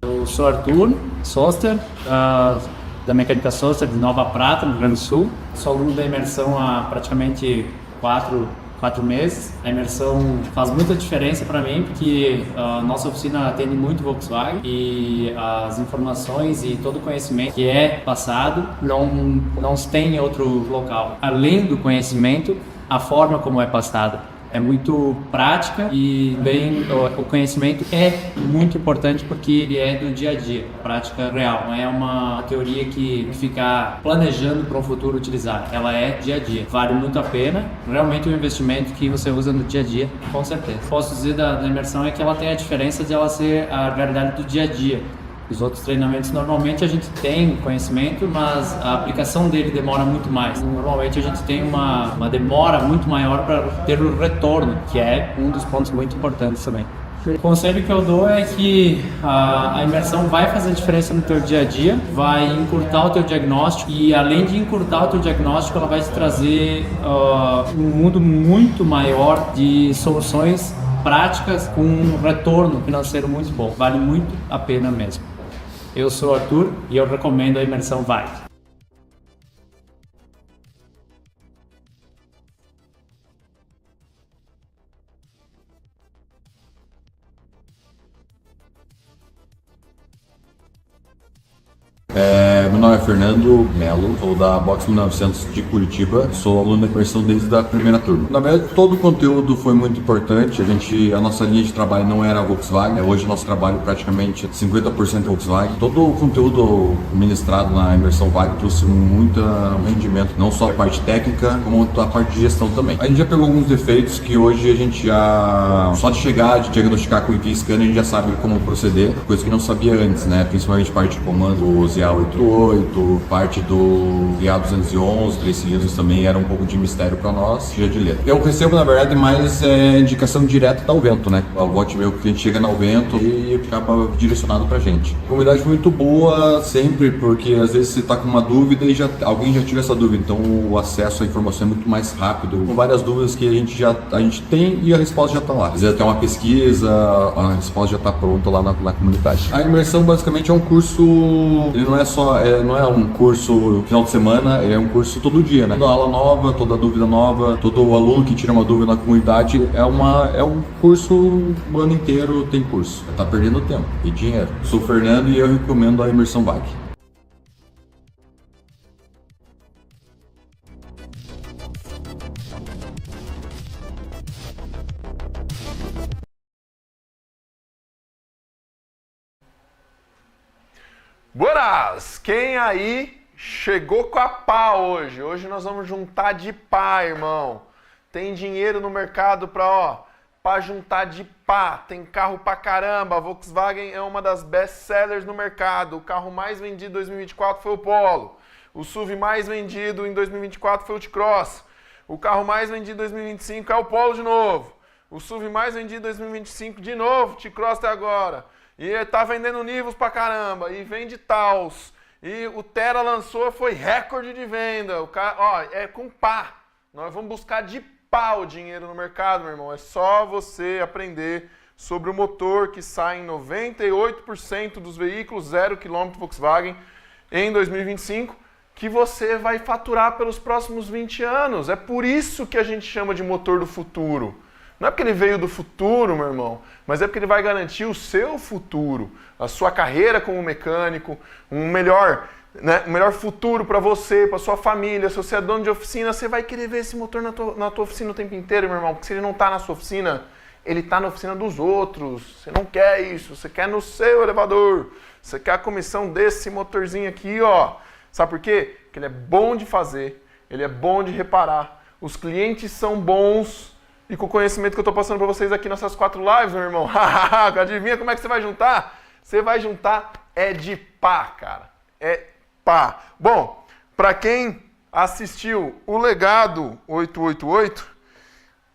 Eu sou Arthur Soster, da Mecânica Soster de Nova Prata, no Rio Grande do Sul. Sou aluno da imersão há praticamente quatro meses. A imersão faz muita diferença para mim, porque a nossa oficina atende muito Volkswagen e as informações e todo o conhecimento que é passado não se tem em outro local. Além do conhecimento, a forma como é passada é muito prática e bem, o conhecimento é muito importante porque ele é do dia a dia, prática real, não é uma teoria que fica planejando para um futuro utilizar, ela é dia a dia, vale muito a pena, realmente um investimento que você usa no dia a dia, com certeza. Posso dizer da imersão é que ela tem a diferença de ela ser a realidade do dia a dia. Os outros treinamentos, normalmente a gente tem conhecimento, mas a aplicação dele demora muito mais. Normalmente a gente tem uma demora muito maior para ter o retorno, que é um dos pontos muito importantes também. O conselho que eu dou é que a imersão vai fazer diferença no teu dia a dia, vai encurtar o teu diagnóstico e, além de encurtar o teu diagnóstico, ela vai te trazer um mundo muito maior de soluções práticas com um retorno financeiro muito bom. Vale muito a pena mesmo. Eu sou o Arthur e eu recomendo a imersão VAG. Meu nome é Fernando Melo, sou da Box 1900 de Curitiba, sou aluno da imersão desde a primeira turma. Na verdade, todo o conteúdo foi muito importante, a nossa linha de trabalho não era Volkswagen, hoje nosso trabalho praticamente 50% Volkswagen. Todo o conteúdo ministrado na imersão VAG trouxe muito rendimento, não só a parte técnica, como a parte de gestão também. A gente já pegou alguns defeitos que hoje a gente só de chegar, de diagnosticar com o IP Scanner, a gente já sabe como proceder, coisa que não sabia antes, né? Principalmente parte de comando, os IA88, parte do IA211, 3 cilindros também era um pouco de mistério para nós, dia de letra. Eu recebo, na verdade, mais indicação direta da Alvento, né? O bot meu, o cliente chega na Alvento e acaba direcionado pra gente. Comunidade muito boa sempre, porque às vezes você tá com uma dúvida e alguém já tira essa dúvida, então o acesso à informação é muito mais rápido, com várias dúvidas que a gente tem e a resposta já tá lá. Às vezes até uma pesquisa, a resposta já tá pronta lá na comunidade. A imersão basicamente é um curso, ele não é um curso final de semana, ele é um curso todo dia, né? Toda aula nova, toda dúvida nova, todo aluno que tira uma dúvida na comunidade, é um curso, o ano inteiro tem curso. Tá perdendo tempo e dinheiro. Sou o Fernando e eu recomendo a imersão VAG. Buenas! Quem aí chegou com a pá hoje? Hoje nós vamos juntar de pá, irmão. Tem dinheiro no mercado pra juntar de pá. Tem carro pra caramba. A Volkswagen é uma das best sellers no mercado. O carro mais vendido em 2024 foi o Polo. O SUV mais vendido em 2024 foi o T-Cross. O carro mais vendido em 2025 é o Polo de novo. O SUV mais vendido em 2025 de novo, T-Cross até agora. E tá vendendo Nivus pra caramba. E vende Taos. E o Terra lançou, foi recorde de venda. O cara, é com pá. Nós vamos buscar de pá o dinheiro no mercado, meu irmão. É só você aprender sobre o motor que sai em 98% dos veículos 0 km Volkswagen em 2025, que você vai faturar pelos próximos 20 anos. É por isso que a gente chama de motor do futuro. Não é porque ele veio do futuro, meu irmão, mas é porque ele vai garantir o seu futuro, a sua carreira como mecânico, um melhor futuro para você, para sua família. Se você é dono de oficina, você vai querer ver esse motor na tua oficina o tempo inteiro, meu irmão, porque se ele não está na sua oficina, ele está na oficina dos outros. Você não quer isso, você quer no seu elevador, você quer a comissão desse motorzinho aqui, ó. Sabe por quê? Porque ele é bom de fazer, ele é bom de reparar, os clientes são bons. E com o conhecimento que eu estou passando para vocês aqui nessas 4 lives, meu irmão, adivinha como é que você vai juntar? Você vai juntar de pá, cara. É pá. Bom, para quem assistiu o Legado 888,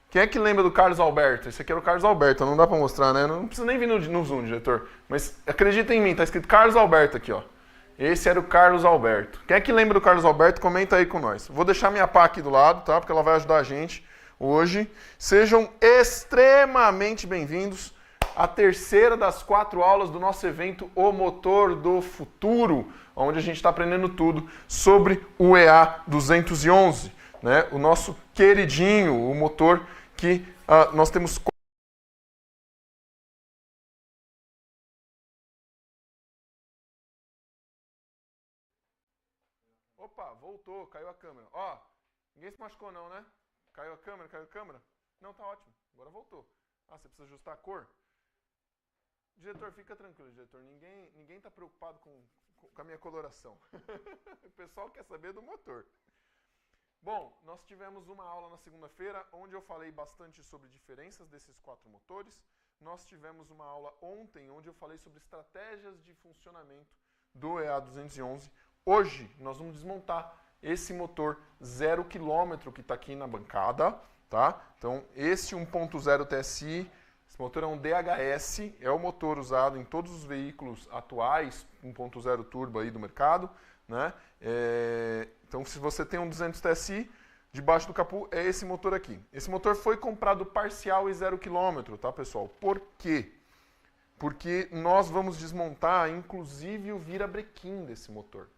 quem é que lembra do Carlos Alberto? Esse aqui era o Carlos Alberto, não dá para mostrar, né? Não precisa nem vir no Zoom, diretor. Mas acredita em mim, tá escrito Carlos Alberto aqui, ó. Esse era o Carlos Alberto. Quem é que lembra do Carlos Alberto? Comenta aí com nós. Vou deixar minha pá aqui do lado, tá? Porque ela vai ajudar a gente hoje. Sejam extremamente bem-vindos à terceira das 4 aulas do nosso evento O Motor do Futuro, onde a gente está aprendendo tudo sobre o EA 211, né? O nosso queridinho, o motor que nós temos... Opa, voltou, caiu a câmera. Ó, ninguém se machucou não, né? Caiu a câmera, caiu a câmera? Não, tá ótimo. Agora voltou. Ah, você precisa ajustar a cor? Diretor, fica tranquilo, diretor. Ninguém tá preocupado com a minha coloração. O pessoal quer saber do motor. Bom, nós tivemos uma aula na segunda-feira, onde eu falei bastante sobre diferenças desses 4 motores. Nós tivemos uma aula ontem, onde eu falei sobre estratégias de funcionamento do EA211. Hoje, nós vamos desmontar esse motor 0 km que está aqui na bancada, tá? Então, esse 1.0 TSI, esse motor é um DHS, é o motor usado em todos os veículos atuais, 1.0 turbo aí do mercado, né? Então, se você tem um 200 TSI, debaixo do capô é esse motor aqui. Esse motor foi comprado parcial e 0 km, tá, pessoal? Por quê? Porque nós vamos desmontar, inclusive, o virabrequim desse motor.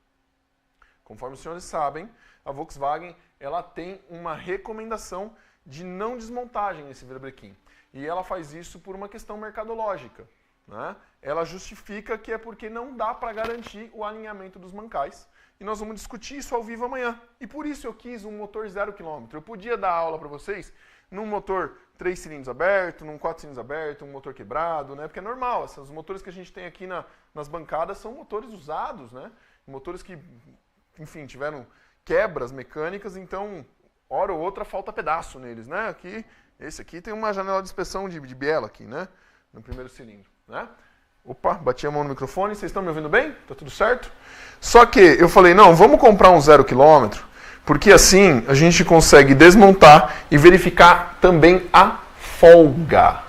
Conforme os senhores sabem, a Volkswagen ela tem uma recomendação de não desmontagem nesse virabrequim. E ela faz isso por uma questão mercadológica, né? Ela justifica que é porque não dá para garantir o alinhamento dos mancais. E nós vamos discutir isso ao vivo amanhã. E por isso eu quis um motor 0 km. Eu podia dar aula para vocês num motor 3 cilindros aberto, num 4 cilindros aberto, um motor quebrado, né? Porque é normal, esses motores que a gente tem aqui nas bancadas são motores usados, né? Motores que, enfim, tiveram quebras mecânicas, então, hora ou outra, falta pedaço neles, né? Aqui, esse aqui tem uma janela de inspeção de biela aqui, né? No primeiro cilindro, né? Opa, bati a mão no microfone, vocês estão me ouvindo bem? Tá tudo certo? Só que eu falei, não, vamos comprar um 0 km, porque assim a gente consegue desmontar e verificar também a folga.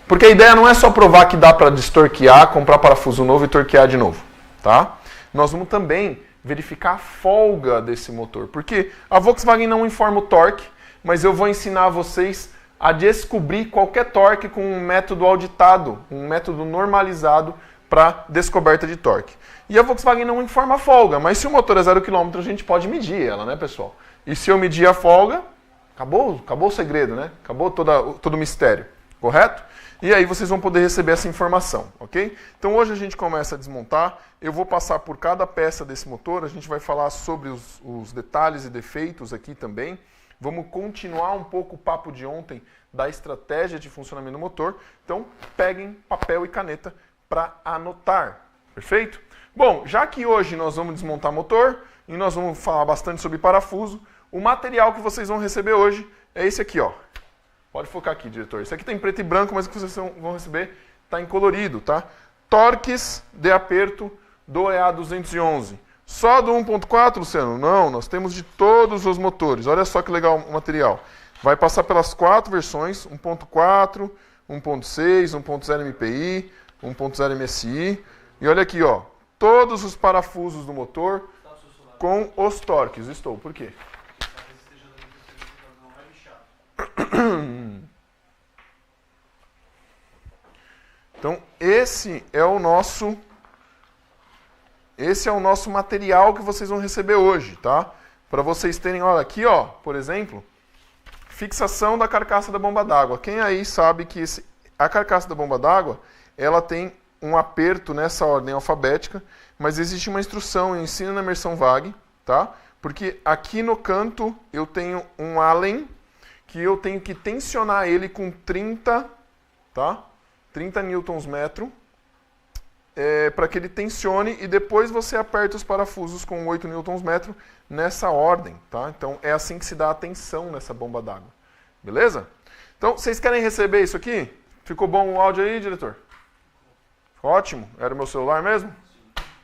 Porque a ideia não é só provar que dá para destorquear, comprar parafuso novo e torquear de novo, tá? Nós vamos também verificar a folga desse motor, porque a Volkswagen não informa o torque, mas eu vou ensinar vocês a descobrir qualquer torque com um método auditado, um método normalizado para descoberta de torque. E a Volkswagen não informa a folga, mas se o motor é 0 km, a gente pode medir ela, né, pessoal? E se eu medir a folga, acabou o segredo, né? Acabou todo o mistério, correto? E aí vocês vão poder receber essa informação, ok? Então hoje a gente começa a desmontar, eu vou passar por cada peça desse motor, a gente vai falar sobre os detalhes e defeitos aqui também. Vamos continuar um pouco o papo de ontem da estratégia de funcionamento do motor. Então peguem papel e caneta para anotar, Perfeito? Bom, já que hoje nós vamos desmontar motor e nós vamos falar bastante sobre parafuso, o material que vocês vão receber hoje é esse aqui, ó. Pode focar aqui, diretor. Esse aqui tem preto e branco, mas o que vocês vão receber está em colorido, tá? Torques de aperto do EA211. Só do 1.4, Luciano? Não, nós temos de todos os motores. Olha só que legal o material. Vai passar pelas 4 versões, 1.4, 1.6, 1.0 MPI, 1.0 MSI. E olha aqui, ó, todos os parafusos do motor com os torques. Estou, por quê? Então, esse é o nosso material que vocês vão receber hoje, tá? Para vocês terem, olha aqui, ó, por exemplo, fixação da carcaça da bomba d'água. Quem aí sabe que a carcaça da bomba d'água, ela tem um aperto nessa ordem alfabética, mas existe uma instrução, eu ensino na imersão VAG, tá? Porque aqui no canto eu tenho um Allen que eu tenho que tensionar ele com 30, tá? 30 newtons-metro, para que ele tensione e depois você aperta os parafusos com 8 newtons-metro nessa ordem, tá? Então é assim que se dá a tensão nessa bomba d'água. Beleza? Então, vocês querem receber isso aqui? Ficou bom o áudio aí, diretor? Ótimo. Era o meu celular mesmo?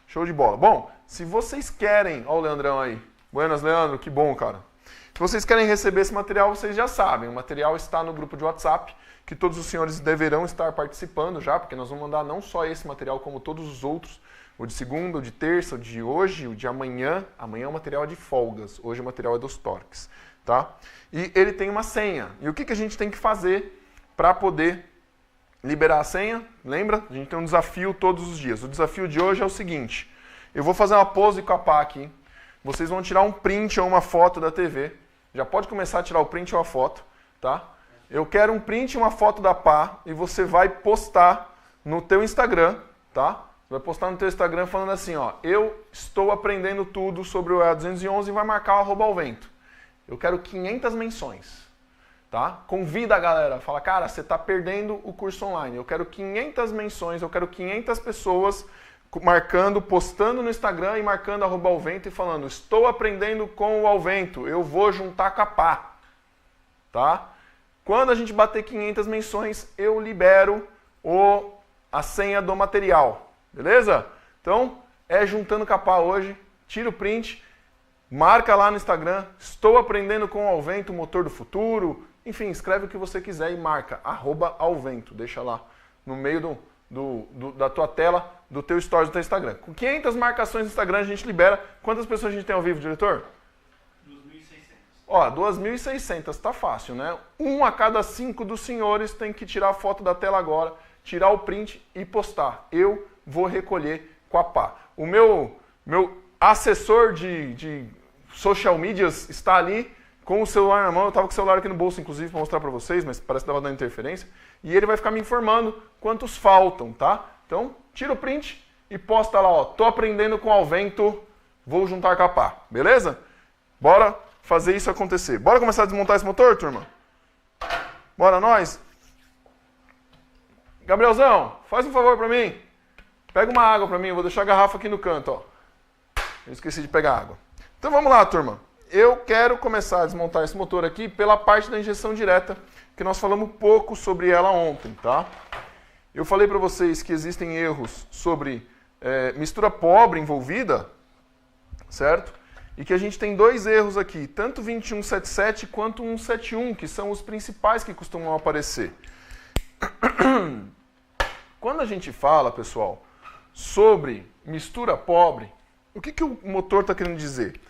Show de bola. Bom, se vocês querem... Olha o Leandrão aí. Buenas, Leandro. Que bom, cara. Se vocês querem receber esse material, vocês já sabem. O material está no grupo de WhatsApp, que todos os senhores deverão estar participando já, porque nós vamos mandar não só esse material, como todos os outros. O de segunda, o de terça, o de hoje, o de amanhã. Amanhã o material é de folgas. Hoje o material é dos torques. Tá? E ele tem uma senha. E o que a gente tem que fazer para poder liberar a senha? Lembra? A gente tem um desafio todos os dias. O desafio de hoje é o seguinte. Eu vou fazer uma pose com a pá aqui. Vocês vão tirar um print ou uma foto da TV. Já pode começar a tirar o print ou a foto. Tá? Eu quero um print e uma foto da pá e você vai postar no teu Instagram. Tá? Você vai postar no teu Instagram falando assim, ó, eu estou aprendendo tudo sobre o EA211 e vai marcar o @alvento. Eu quero 500 menções, tá? Convida a galera, fala, cara, você está perdendo o curso online. Eu quero 500 menções, eu quero 500 pessoas marcando, postando no Instagram e marcando @alvento e falando, estou aprendendo com o Alvento, eu vou juntar com a pá, tá? Quando a gente bater 500 menções, eu libero a senha do material, beleza? Então, é juntando com a pá hoje, tira o print, marca lá no Instagram, estou aprendendo com o Alvento, motor do futuro. Enfim, escreve o que você quiser e marca, @alvento. Deixa lá no meio da tua tela, do teu stories do teu Instagram. Com 500 marcações no Instagram a gente libera. Quantas pessoas a gente tem ao vivo, diretor? 2.600. Ó, 2.600, tá fácil, né? 1 a cada 5 dos senhores tem que tirar a foto da tela agora, tirar o print e postar. Eu vou recolher com a pá. O meu assessor de social medias está ali com o celular na mão. Eu estava com o celular aqui no bolso, inclusive, para mostrar para vocês, mas parece que estava dando interferência. E ele vai ficar me informando quantos faltam, tá? Então, tira o print e posta lá, ó. Tô aprendendo com o Alvento, vou juntar com a pá. Beleza? Bora fazer isso acontecer. Bora começar a desmontar esse motor, turma? Bora nós? Gabrielzão, faz um favor para mim. Pega uma água para mim, eu vou deixar a garrafa aqui no canto, ó. Eu esqueci de pegar água. Então vamos lá, turma. Eu quero começar a desmontar esse motor aqui pela parte da injeção direta, que nós falamos pouco sobre ela ontem, tá? Eu falei para vocês que existem erros sobre mistura pobre envolvida, certo? E que a gente tem 2 erros aqui, tanto 2177 quanto 171, que são os principais que costumam aparecer. Quando a gente fala, pessoal, sobre mistura pobre, o que o motor está querendo dizer?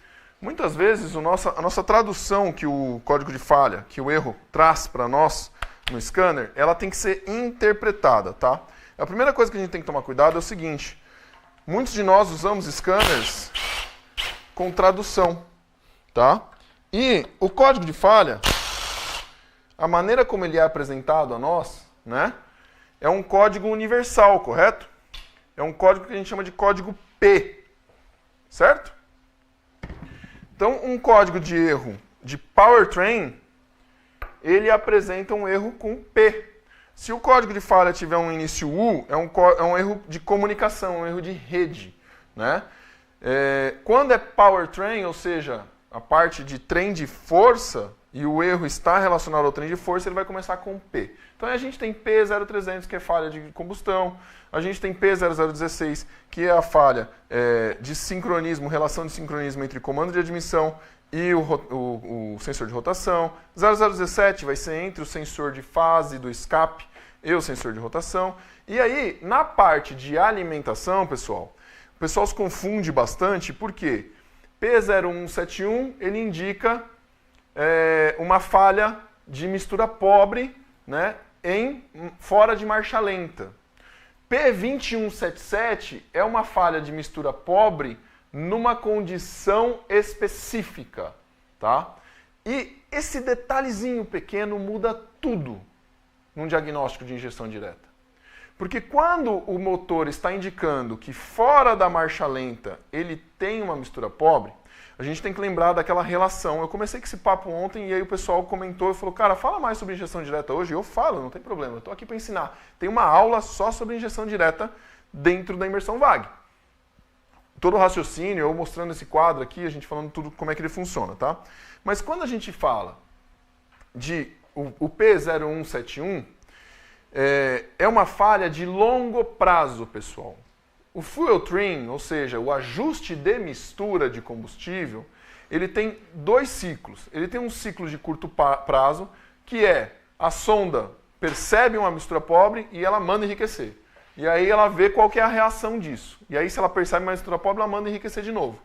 Muitas vezes a nossa tradução que o código de falha, que o erro traz para nós no scanner, ela tem que ser interpretada, tá? A primeira coisa que a gente tem que tomar cuidado é o seguinte, muitos de nós usamos scanners com tradução, tá? E o código de falha, a maneira como ele é apresentado a nós, né, é um código universal, correto? É um código que a gente chama de código P, certo? Então, um código de erro de powertrain, ele apresenta um erro com P. Se o código de falha tiver um início U, é um erro de comunicação, um erro de rede, né? Quando é powertrain, ou seja, a parte de trem de força, e o erro está relacionado ao trem de força, ele vai começar com P. Então a gente tem P0300, que é falha de combustão, a gente tem P0016, que é a falha de sincronismo, relação de sincronismo entre comando de admissão e o sensor de rotação. 0017 vai ser entre o sensor de fase do escape e o sensor de rotação. E aí, na parte de alimentação, pessoal, o pessoal se confunde bastante, porque P0171 ele indica uma falha de mistura pobre, né, fora de marcha lenta. P2177 é uma falha de mistura pobre numa condição específica, tá? E esse detalhezinho pequeno muda tudo num diagnóstico de injeção direta. Porque quando o motor está indicando que fora da marcha lenta ele tem uma mistura pobre, a gente tem que lembrar daquela relação. Eu comecei com esse papo ontem e aí o pessoal comentou e falou, cara, fala mais sobre injeção direta hoje. Eu falo, não tem problema, eu estou aqui para ensinar. Tem uma aula só sobre injeção direta dentro da imersão VAG. Todo o raciocínio, eu mostrando esse quadro aqui, a gente falando tudo como é que ele funciona, tá? Mas quando a gente fala de o P0171, é uma falha de longo prazo, pessoal. O fuel trim, ou seja, o ajuste de mistura de combustível, ele tem dois ciclos. Ele tem um ciclo de curto prazo, que é a sonda percebe uma mistura pobre e ela manda enriquecer. E aí ela vê qual que é a reação disso. E aí se ela percebe uma mistura pobre, ela manda enriquecer de novo.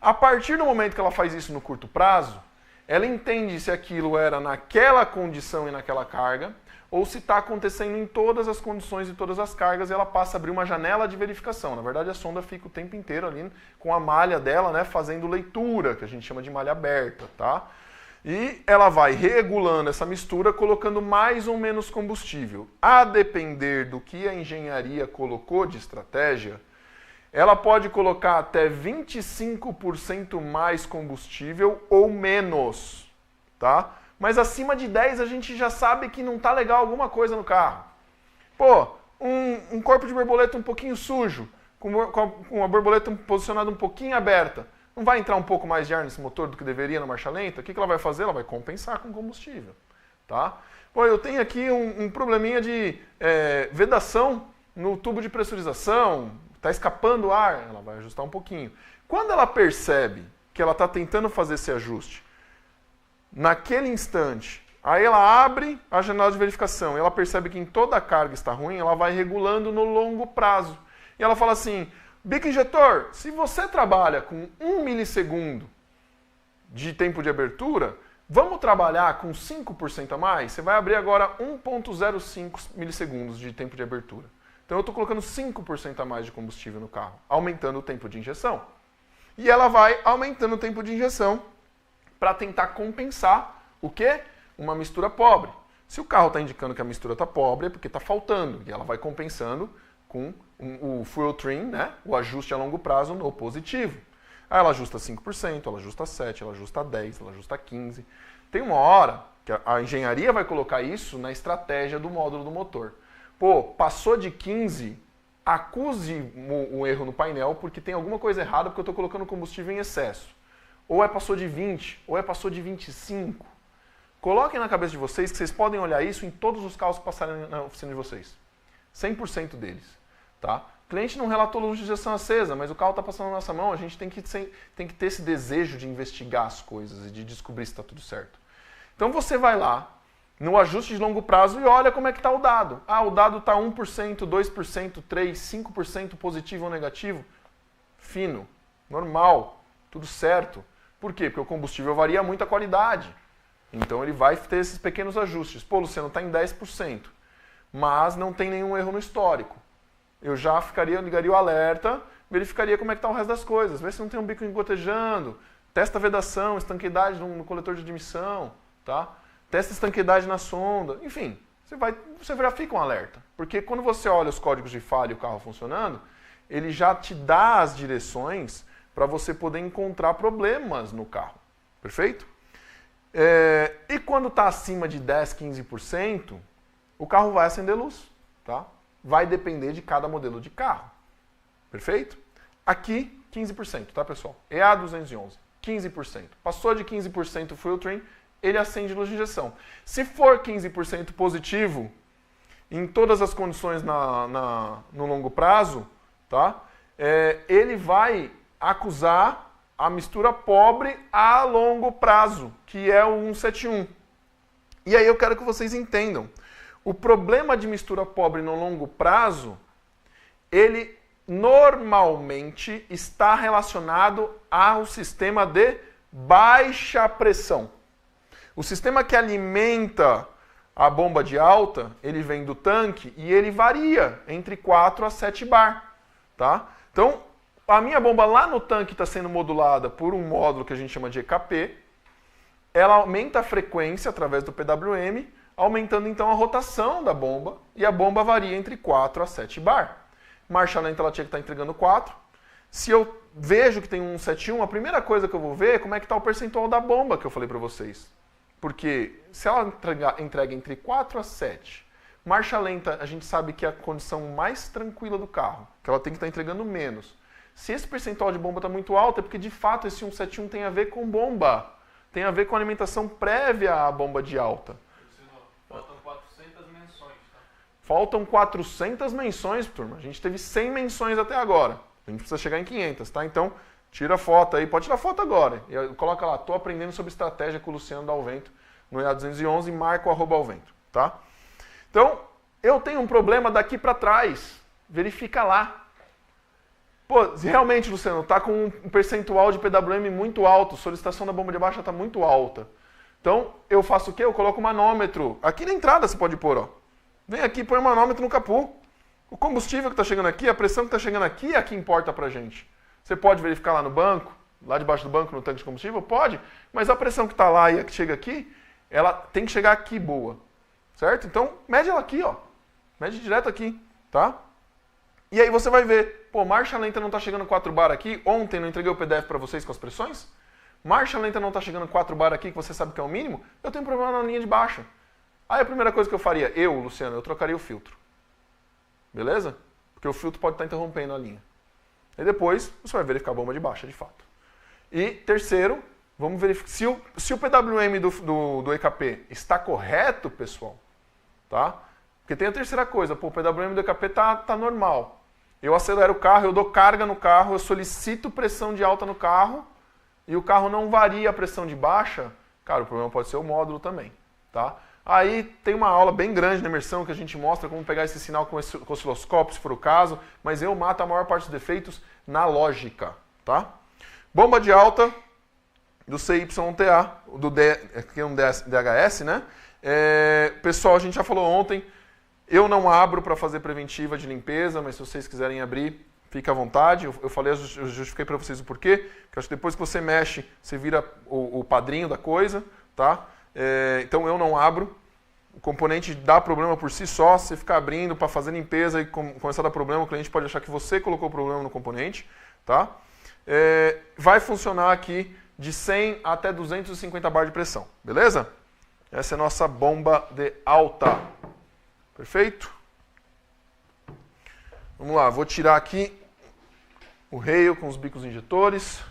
A partir do momento que ela faz isso no curto prazo, ela entende se aquilo era naquela condição e naquela carga, ou se está acontecendo em todas as condições e todas as cargas, e ela passa a abrir uma janela de verificação. Na verdade, a sonda fica o tempo inteiro ali com a malha dela, né, fazendo leitura, que a gente chama de malha aberta, tá? E ela vai regulando essa mistura, colocando mais ou menos combustível. A depender do que a engenharia colocou de estratégia, ela pode colocar até 25% mais combustível ou menos, tá? Mas acima de 10 a gente já sabe que não tá legal alguma coisa no carro. Pô, um corpo de borboleta um pouquinho sujo, com a borboleta posicionada um pouquinho aberta, não vai entrar um pouco mais de ar nesse motor do que deveria na marcha lenta? O que ela vai fazer? Ela vai compensar com combustível, tá? Pô, eu tenho aqui um probleminha de vedação no tubo de pressurização, tá escapando ar, ela vai ajustar um pouquinho. Quando ela percebe que ela está tentando fazer esse ajuste, naquele instante, aí ela abre a janela de verificação e ela percebe que em toda a carga está ruim, ela vai regulando no longo prazo. E ela fala assim, bico injetor, se você trabalha com 1 milissegundo de tempo de abertura, vamos trabalhar com 5% a mais? Você vai abrir agora 1,05 milissegundos de tempo de abertura. Então eu estou colocando 5% a mais de combustível no carro, aumentando o tempo de injeção. E ela vai aumentando o tempo de injeção para tentar compensar o quê? Uma mistura pobre. Se o carro está indicando que a mistura está pobre, é porque está faltando. E ela vai compensando com o fuel trim, né? O ajuste a longo prazo no positivo. Aí ela ajusta 5%, ela ajusta 7%, ela ajusta 10%, ela ajusta 15%. Tem uma hora que a engenharia vai colocar isso na estratégia do módulo do motor. Pô, passou de 15%, acuse o erro no painel porque tem alguma coisa errada porque eu estou colocando combustível em excesso. Ou passou de 20, ou passou de 25. Coloquem na cabeça de vocês que vocês podem olhar isso em todos os carros que passarem na oficina de vocês. 100% deles. Tá? O cliente não relatou luz de injeção acesa, mas o carro está passando na nossa mão, a gente tem que ter esse desejo de investigar as coisas e de descobrir se está tudo certo. Então você vai lá, no ajuste de longo prazo, e olha como é que está o dado. Ah, o dado está 1%, 2%, 3%, 5% positivo ou negativo. Fino, normal, tudo certo. Por quê? Porque o combustível varia muito a qualidade. Então ele vai ter esses pequenos ajustes. Pô, Luciano, está em 10%, mas não tem nenhum erro no histórico. Eu já ligaria o alerta, verificaria como é que está o resto das coisas, vê se não tem um bico gotejando, testa a vedação, estanqueidade no coletor de admissão, tá? Testa a estanqueidade na sonda, enfim, você verifica um alerta. Porque quando você olha os códigos de falha e o carro funcionando, ele já te dá as direções para você poder encontrar problemas no carro. Perfeito? E quando está acima de 10, 15%, o carro vai acender luz, tá? Vai depender de cada modelo de carro. Perfeito? Aqui, 15%, tá, pessoal? EA211, 15%. Passou de 15% o filtering, ele acende luz de injeção. Se for 15% positivo, em todas as condições no longo prazo, tá? Ele vai acusar a mistura pobre a longo prazo, que é o 171. E aí eu quero que vocês entendam. O problema de mistura pobre no longo prazo, ele normalmente está relacionado ao sistema de baixa pressão. O sistema que alimenta a bomba de alta, ele vem do tanque e ele varia entre 4 a 7 bar. Tá? Então, a minha bomba lá no tanque está sendo modulada por um módulo que a gente chama de EKP. Ela aumenta a frequência através do PWM, aumentando então a rotação da bomba, e a bomba varia entre 4 a 7 bar. Marcha lenta ela tinha que estar entregando 4. Se eu vejo que tem um 171, a primeira coisa que eu vou ver é como é que está o percentual da bomba que eu falei para vocês. Porque se ela entrega entre 4 a 7, marcha lenta a gente sabe que é a condição mais tranquila do carro, que ela tem que estar entregando menos. Se esse percentual de bomba está muito alto, é porque de fato esse 171 tem a ver com bomba. Tem a ver com alimentação prévia à bomba de alta. Faltam 400 menções, tá? Faltam 400 menções, turma. A gente teve 100 menções até agora. A gente precisa chegar em 500, tá? Então, tira a foto aí. Pode tirar foto agora. E coloca lá, tô aprendendo sobre estratégia com o Luciano da Alvento no EA211 e marca o @Alvento, tá? Então, eu tenho um problema daqui para trás. Verifica lá. Pô, realmente, Luciano, tá com um percentual de PWM muito alto, solicitação da bomba de baixa tá muito alta. Então, eu faço o quê? Eu coloco o manômetro. Aqui na entrada você pode pôr, ó. Vem aqui e põe o manômetro no capô. O combustível que está chegando aqui, a pressão que está chegando aqui é a que importa pra gente. Você pode verificar lá no banco, lá debaixo do banco, no tanque de combustível? Pode, mas a pressão que está lá e a que chega aqui, ela tem que chegar aqui boa. Certo? Então, mede ela aqui, ó. Mede direto aqui, tá? E aí você vai ver, pô, marcha lenta não está chegando 4 bar aqui. Ontem não entreguei o PDF para vocês com as pressões? Marcha lenta não está chegando 4 bar aqui, que você sabe que é o mínimo. Eu tenho problema na linha de baixa. Aí a primeira coisa que eu faria, Luciano, eu trocaria o filtro. Beleza? Porque o filtro pode estar interrompendo a linha. E depois você vai verificar a bomba de baixa, de fato. E terceiro, vamos verificar se o PWM do EKP está correto, pessoal, tá? Porque tem a terceira coisa, pô, o PWM do EKP tá normal. Eu acelero o carro, eu dou carga no carro, eu solicito pressão de alta no carro e o carro não varia a pressão de baixa, cara, o problema pode ser o módulo também, tá? Aí tem uma aula bem grande na imersão que a gente mostra como pegar esse sinal com osciloscópio, se for o caso, mas eu mato a maior parte dos defeitos na lógica, tá? Bomba de alta do CYTA, aqui é um DHS, né? Pessoal, a gente já falou ontem, eu não abro para fazer preventiva de limpeza, mas se vocês quiserem abrir, fique à vontade. Eu falei, eu justifiquei para vocês o porquê, que acho que depois que você mexe, você vira o padrinho da coisa, tá? Então eu não abro. O componente dá problema por si só, se você ficar abrindo para fazer limpeza e começar a dar problema, o cliente pode achar que você colocou o problema no componente, tá? Vai funcionar aqui de 100 até 250 bar de pressão, beleza? Essa é a nossa bomba de alta. Perfeito? Vamos lá, vou tirar aqui o rail com os bicos injetores.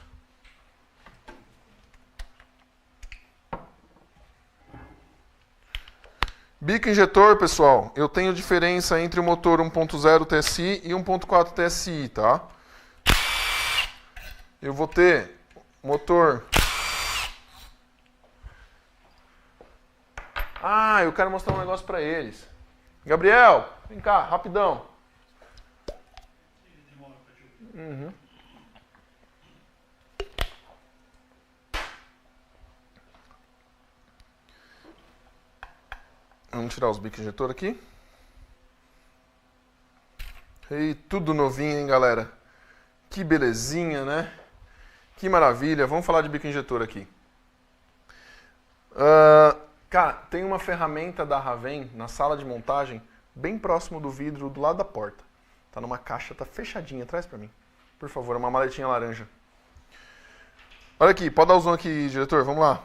Bico injetor, pessoal, eu tenho diferença entre o motor 1.0 TSI e 1.4 TSI, tá? Eu vou ter motor... Ah, eu quero mostrar um negócio para eles. Gabriel, vem cá, rapidão. Uhum. Vamos tirar os bicos injetor aqui. E tudo novinho, hein, galera? Que belezinha, né? Que maravilha. Vamos falar de bico injetor aqui. Cara, tem uma ferramenta da Raven na sala de montagem, bem próximo do vidro, do lado da porta. Tá numa caixa, tá fechadinha. Traz pra mim. Por favor, uma maletinha laranja. Olha aqui, pode dar o zoom aqui, diretor, vamos lá.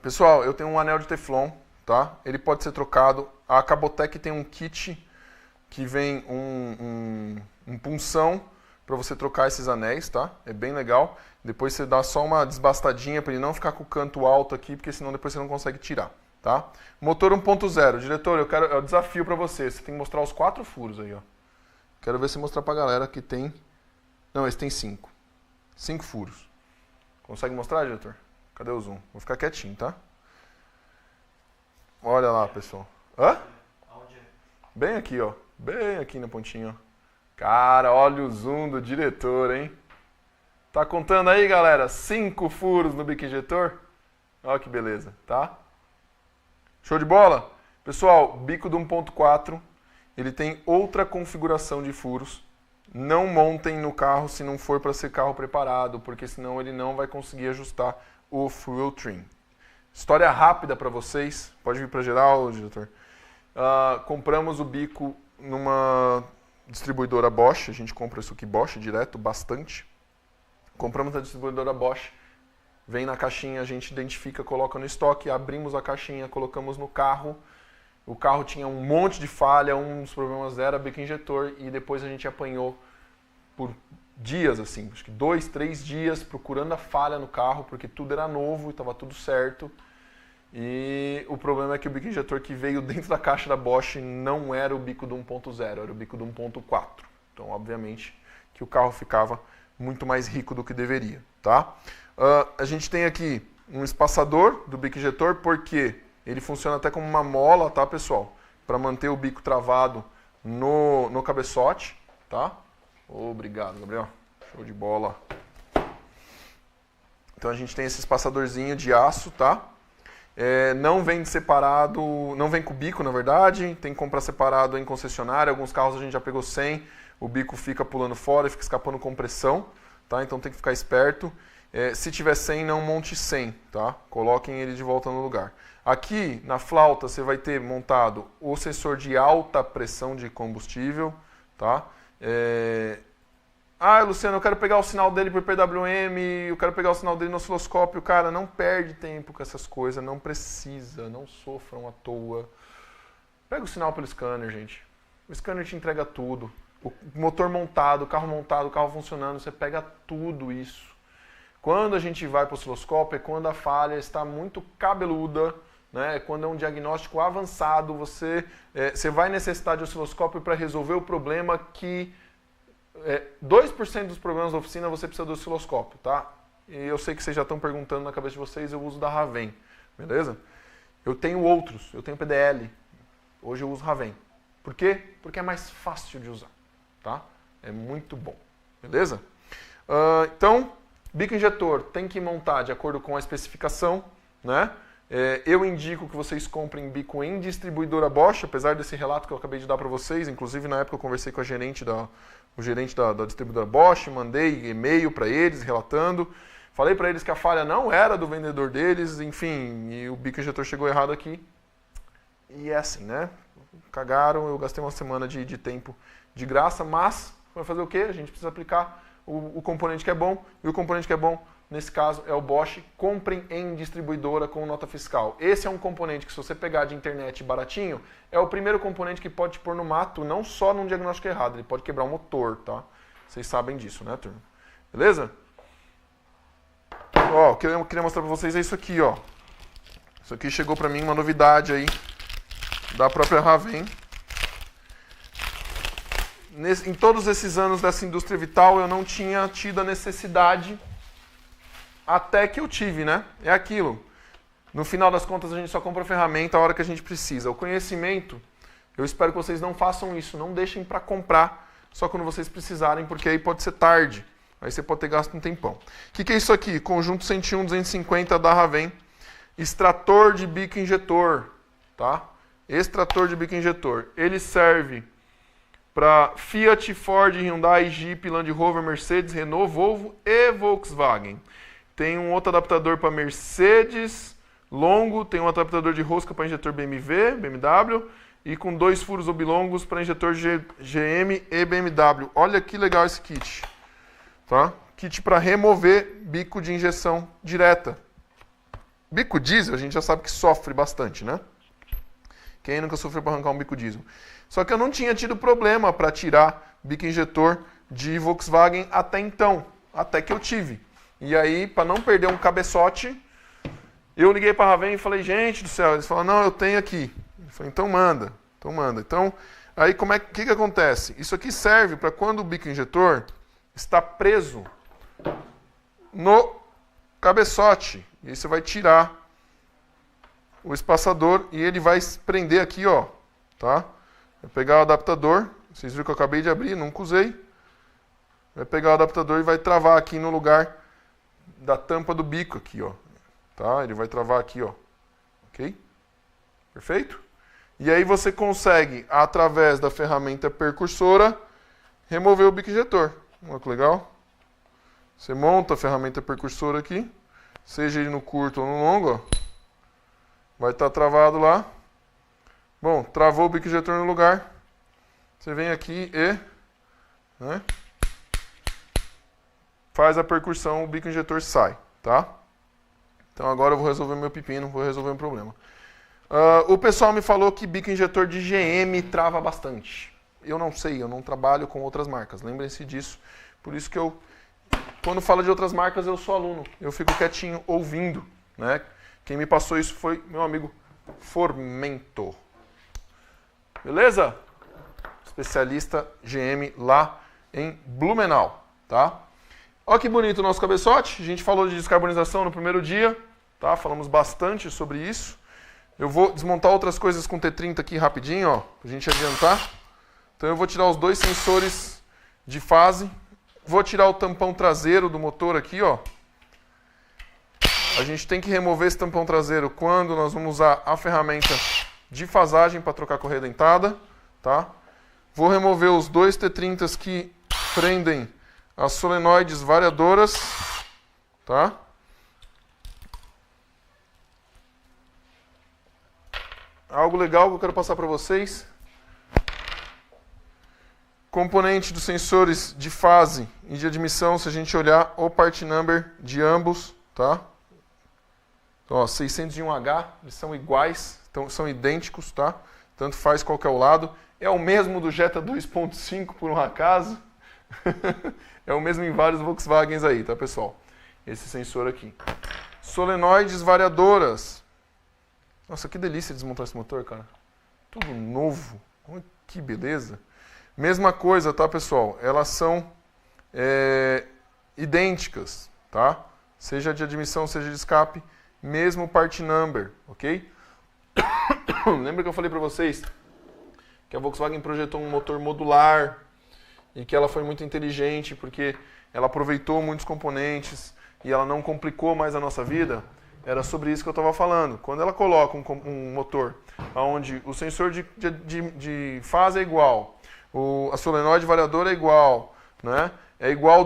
Pessoal, eu tenho um anel de Teflon tá? Ele pode ser trocado. A Cabotec tem um kit que vem um punção para você trocar esses anéis, tá? É bem legal. Depois você dá só uma desbastadinha para ele não ficar com o canto alto aqui, porque senão depois você não consegue tirar, tá? Motor 1.0. Diretor, é o desafio para você. Você tem que mostrar os 4 furos aí, ó. Quero ver se mostrar pra galera que tem... Não, esse tem 5. 5 furos. Consegue mostrar, diretor? Cadê o zoom? Vou ficar quietinho, tá? Olha lá, pessoal. Hã? Bem aqui, ó. Bem aqui na pontinha, ó. Cara, olha o zoom do diretor, hein? Tá contando aí, galera? 5 furos no bico injetor? Olha que beleza, tá? Show de bola? Pessoal, bico do 1.4, ele tem outra configuração de furos. Não montem no carro se não for para ser carro preparado, porque senão ele não vai conseguir ajustar o fuel trim. História rápida para vocês. Pode vir para geral, diretor. Compramos o bico numa distribuidora Bosch. A gente compra isso aqui Bosch direto, bastante. Compramos a distribuidora Bosch. Vem na caixinha, a gente identifica, coloca no estoque, abrimos a caixinha, colocamos no carro. O carro tinha um monte de falha, um dos problemas era bico injetor, e depois a gente apanhou por dias, assim, acho que 2, 3 dias procurando a falha no carro, porque tudo era novo e estava tudo certo. E o problema é que o bico injetor que veio dentro da caixa da Bosch não era o bico do 1.0, era o bico do 1.4. Então, obviamente, que o carro ficava muito mais rico do que deveria, tá? A gente tem aqui um espaçador do bico injetor, porque ele funciona até como uma mola, tá, pessoal? Para manter o bico travado no cabeçote, tá? Obrigado, Gabriel. Show de bola. Então a gente tem esse espaçadorzinho de aço, tá? Não vem separado, não vem com o bico, na verdade. Tem que comprar separado em concessionária. Alguns carros a gente já pegou sem. O bico fica pulando fora e fica escapando compressão, tá? Então tem que ficar esperto. Se tiver sem, não monte sem, tá? Coloquem ele de volta no lugar. Aqui, na flauta, você vai ter montado o sensor de alta pressão de combustível, tá? Luciano, eu quero pegar o sinal dele por PWM, eu quero pegar o sinal dele no osciloscópio. Cara, não perde tempo com essas coisas, não precisa, não sofram à toa. Pega o sinal pelo scanner, gente. O scanner te entrega tudo. O motor montado, o carro funcionando, você pega tudo isso. Quando a gente vai para o osciloscópio é quando a falha está muito cabeluda, né? Quando é um diagnóstico avançado, você vai necessitar de osciloscópio para resolver o problema que 2% dos problemas da oficina você precisa do osciloscópio, tá? E eu sei que vocês já estão perguntando na cabeça de vocês, eu uso da Raven, beleza? Eu tenho outros, eu tenho PDL, hoje eu uso Raven. Por quê? Porque é mais fácil de usar, tá? É muito bom, beleza? Então, bico injetor tem que montar de acordo com a especificação, né? Eu indico que vocês comprem bico em distribuidora Bosch, apesar desse relato que eu acabei de dar para vocês. Inclusive, na época eu conversei com o gerente da distribuidora Bosch, mandei e-mail para eles relatando. Falei para eles que a falha não era do vendedor deles, enfim, e o bico injetor chegou errado aqui. E é assim, né? Cagaram, eu gastei uma semana de tempo de graça, mas vai fazer o quê? A gente precisa aplicar o componente que é bom, e o componente que é bom, nesse caso, é o Bosch. Comprem em distribuidora com nota fiscal. Esse é um componente que, se você pegar de internet baratinho, é o primeiro componente que pode te pôr no mato, não só num diagnóstico errado, ele pode quebrar o motor, tá? Vocês sabem disso, né, turma? Beleza? Ó, o que eu queria mostrar pra vocês é isso aqui, ó. Isso aqui chegou pra mim, uma novidade aí, da própria Raven. Em todos esses anos dessa indústria vital, eu não tinha tido a necessidade, até que eu tive, né? É aquilo. No final das contas, a gente só compra a ferramenta a hora que a gente precisa. O conhecimento, eu espero que vocês não façam isso. Não deixem para comprar só quando vocês precisarem, porque aí pode ser tarde. Aí você pode ter gasto um tempão. O que é isso aqui? Conjunto 101-250 da Raven. Extrator de bico injetor, tá? Extrator de bico injetor. Ele serve para Fiat, Ford, Hyundai, Jeep, Land Rover, Mercedes, Renault, Volvo e Volkswagen. Tem um outro adaptador para Mercedes, longo, tem um adaptador de rosca para injetor BMW, e com 2 furos oblongos para injetor GM e BMW. Olha que legal esse kit. Tá? Kit para remover bico de injeção direta. Bico diesel a gente já sabe que sofre bastante, né? Quem nunca sofreu para arrancar um bico diesel? Só que eu não tinha tido problema para tirar bico injetor de Volkswagen até então, até que eu tive. E aí, para não perder um cabeçote, eu liguei para a Raven e falei, gente do céu, eles falaram, não, eu tenho aqui. Eu falei, então manda. Então, aí que acontece? Isso aqui serve para quando o bico injetor está preso no cabeçote. E aí você vai tirar o espaçador e ele vai prender aqui, ó, tá? Vai pegar o adaptador, vocês viram que eu acabei de abrir, nunca usei. Vai pegar o adaptador e vai travar aqui no lugar da tampa do bico aqui, ó. Tá? Ele vai travar aqui, ó. Ok? Perfeito? E aí você consegue, através da ferramenta percursora, remover o bico injetor. Olha que legal. Você monta a ferramenta percursora aqui, seja ele no curto ou no longo, ó. Vai estar travado lá. Bom, travou o bico injetor no lugar. Você vem aqui e... né, faz a percussão, o bico injetor sai, tá? Então agora eu vou resolver meu pepino, vou resolver um problema. O pessoal me falou que bico injetor de GM trava bastante. Eu não sei, eu não trabalho com outras marcas. Lembrem-se disso. Por isso que eu, quando falo de outras marcas, eu sou aluno. Eu fico quietinho, ouvindo, né? Quem me passou isso foi meu amigo Formento. Beleza? Especialista GM lá em Blumenau, tá? Olha que bonito o nosso cabeçote. A gente falou de descarbonização no primeiro dia, tá? Falamos bastante sobre isso. Eu vou desmontar outras coisas com T30 aqui rapidinho, ó, pra gente adiantar. Então eu vou tirar os dois sensores de fase. Vou tirar o tampão traseiro do motor aqui, ó. A gente tem que remover esse tampão traseiro quando nós vamos usar a ferramenta de fasagem para trocar a correia dentada, tá? Vou remover os dois T30s que prendem as solenoides variadoras, tá? Algo legal que eu quero passar para vocês. Componente dos sensores de fase e de admissão, se a gente olhar o part number de ambos, tá? Então, ó, 601H, eles são iguais, então são idênticos, tá? Tanto faz qual que é o lado. É o mesmo do Jetta 2.5, por um acaso. É o mesmo em vários Volkswagens aí, tá, pessoal? Esse sensor aqui. Solenoides variadoras. Nossa, que delícia desmontar esse motor, cara. Tudo novo. Olha que beleza. Mesma coisa, tá, pessoal? Elas são idênticas, tá? Seja de admissão, seja de escape. Mesmo part number, ok? Lembra que eu falei para vocês que a Volkswagen projetou um motor modular e que ela foi muito inteligente porque ela aproveitou muitos componentes e ela não complicou mais a nossa vida? Era sobre isso que eu estava falando. Quando ela coloca um motor onde o sensor de fase é igual, a solenoide variadora é igual, né? É igual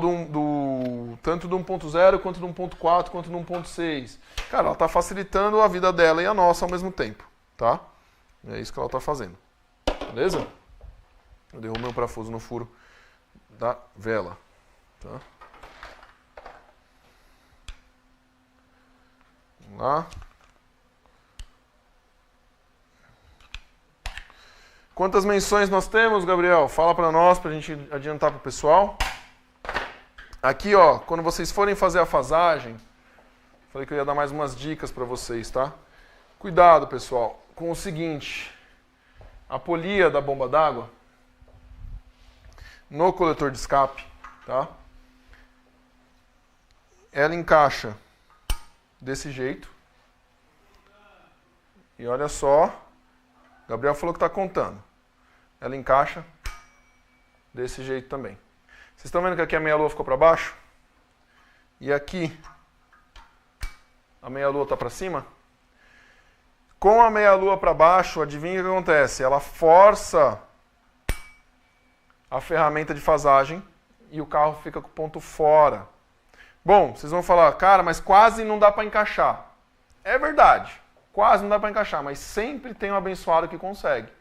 tanto do 1.0 quanto do 1.4 quanto do 1.6. Cara, ela está facilitando a vida dela e a nossa ao mesmo tempo, tá? É isso que ela está fazendo. Beleza? Eu derrubei um parafuso no furo da vela, tá? Vamos lá. Quantas menções nós temos, Gabriel? Fala para nós, para a gente adiantar para o pessoal. Aqui, ó, quando vocês forem fazer a fasagem, falei que eu ia dar mais umas dicas para vocês, tá? Cuidado, pessoal, com o seguinte. A polia da bomba d'água no coletor de escape, tá? Ela encaixa desse jeito. E olha só, Gabriel falou que está contando. Ela encaixa desse jeito também. Vocês estão vendo que aqui a meia-lua ficou para baixo? E aqui a meia-lua está para cima? Com a meia-lua para baixo, adivinha o que acontece? Ela força a ferramenta de fasagem e o carro fica com o ponto fora. Bom, vocês vão falar, cara, mas quase não dá para encaixar. É verdade, quase não dá para encaixar, mas sempre tem um abençoado que consegue.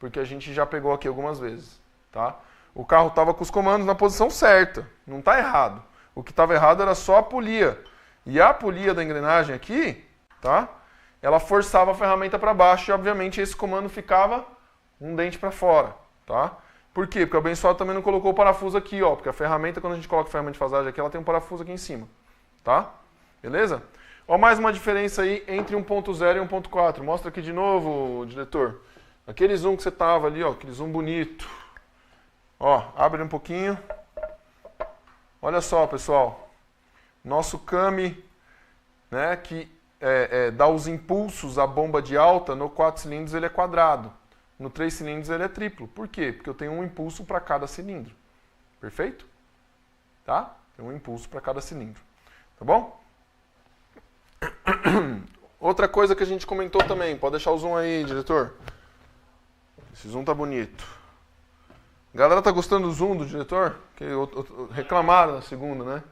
Porque a gente já pegou aqui algumas vezes, tá? O carro estava com os comandos na posição certa, não está errado. O que estava errado era só a polia. E a polia da engrenagem aqui, tá? ela forçava a ferramenta para baixo e, obviamente, esse comando ficava um dente para fora, tá? Por quê? Porque o abençoado também não colocou o parafuso aqui, ó, porque a ferramenta, quando a gente coloca a ferramenta de fasagem aqui, ela tem um parafuso aqui em cima, tá? Beleza? Ó, mais uma diferença aí entre 1.0 e 1.4. Mostra aqui de novo, diretor. Aquele zoom que você tava ali, ó, aquele zoom bonito. Ó, abre um pouquinho. Olha só, pessoal. Nosso came, né, que dá os impulsos à bomba de alta, no 4 cilindros ele é quadrado. No 3 cilindros ele é triplo. Por quê? Porque eu tenho um impulso para cada cilindro. Perfeito? Tá? Tem um impulso para cada cilindro. Tá bom? Outra coisa que a gente comentou também. Pode deixar o zoom aí, diretor. Esse zoom tá bonito. A galera tá gostando do zoom do diretor? Que reclamaram na segunda, né?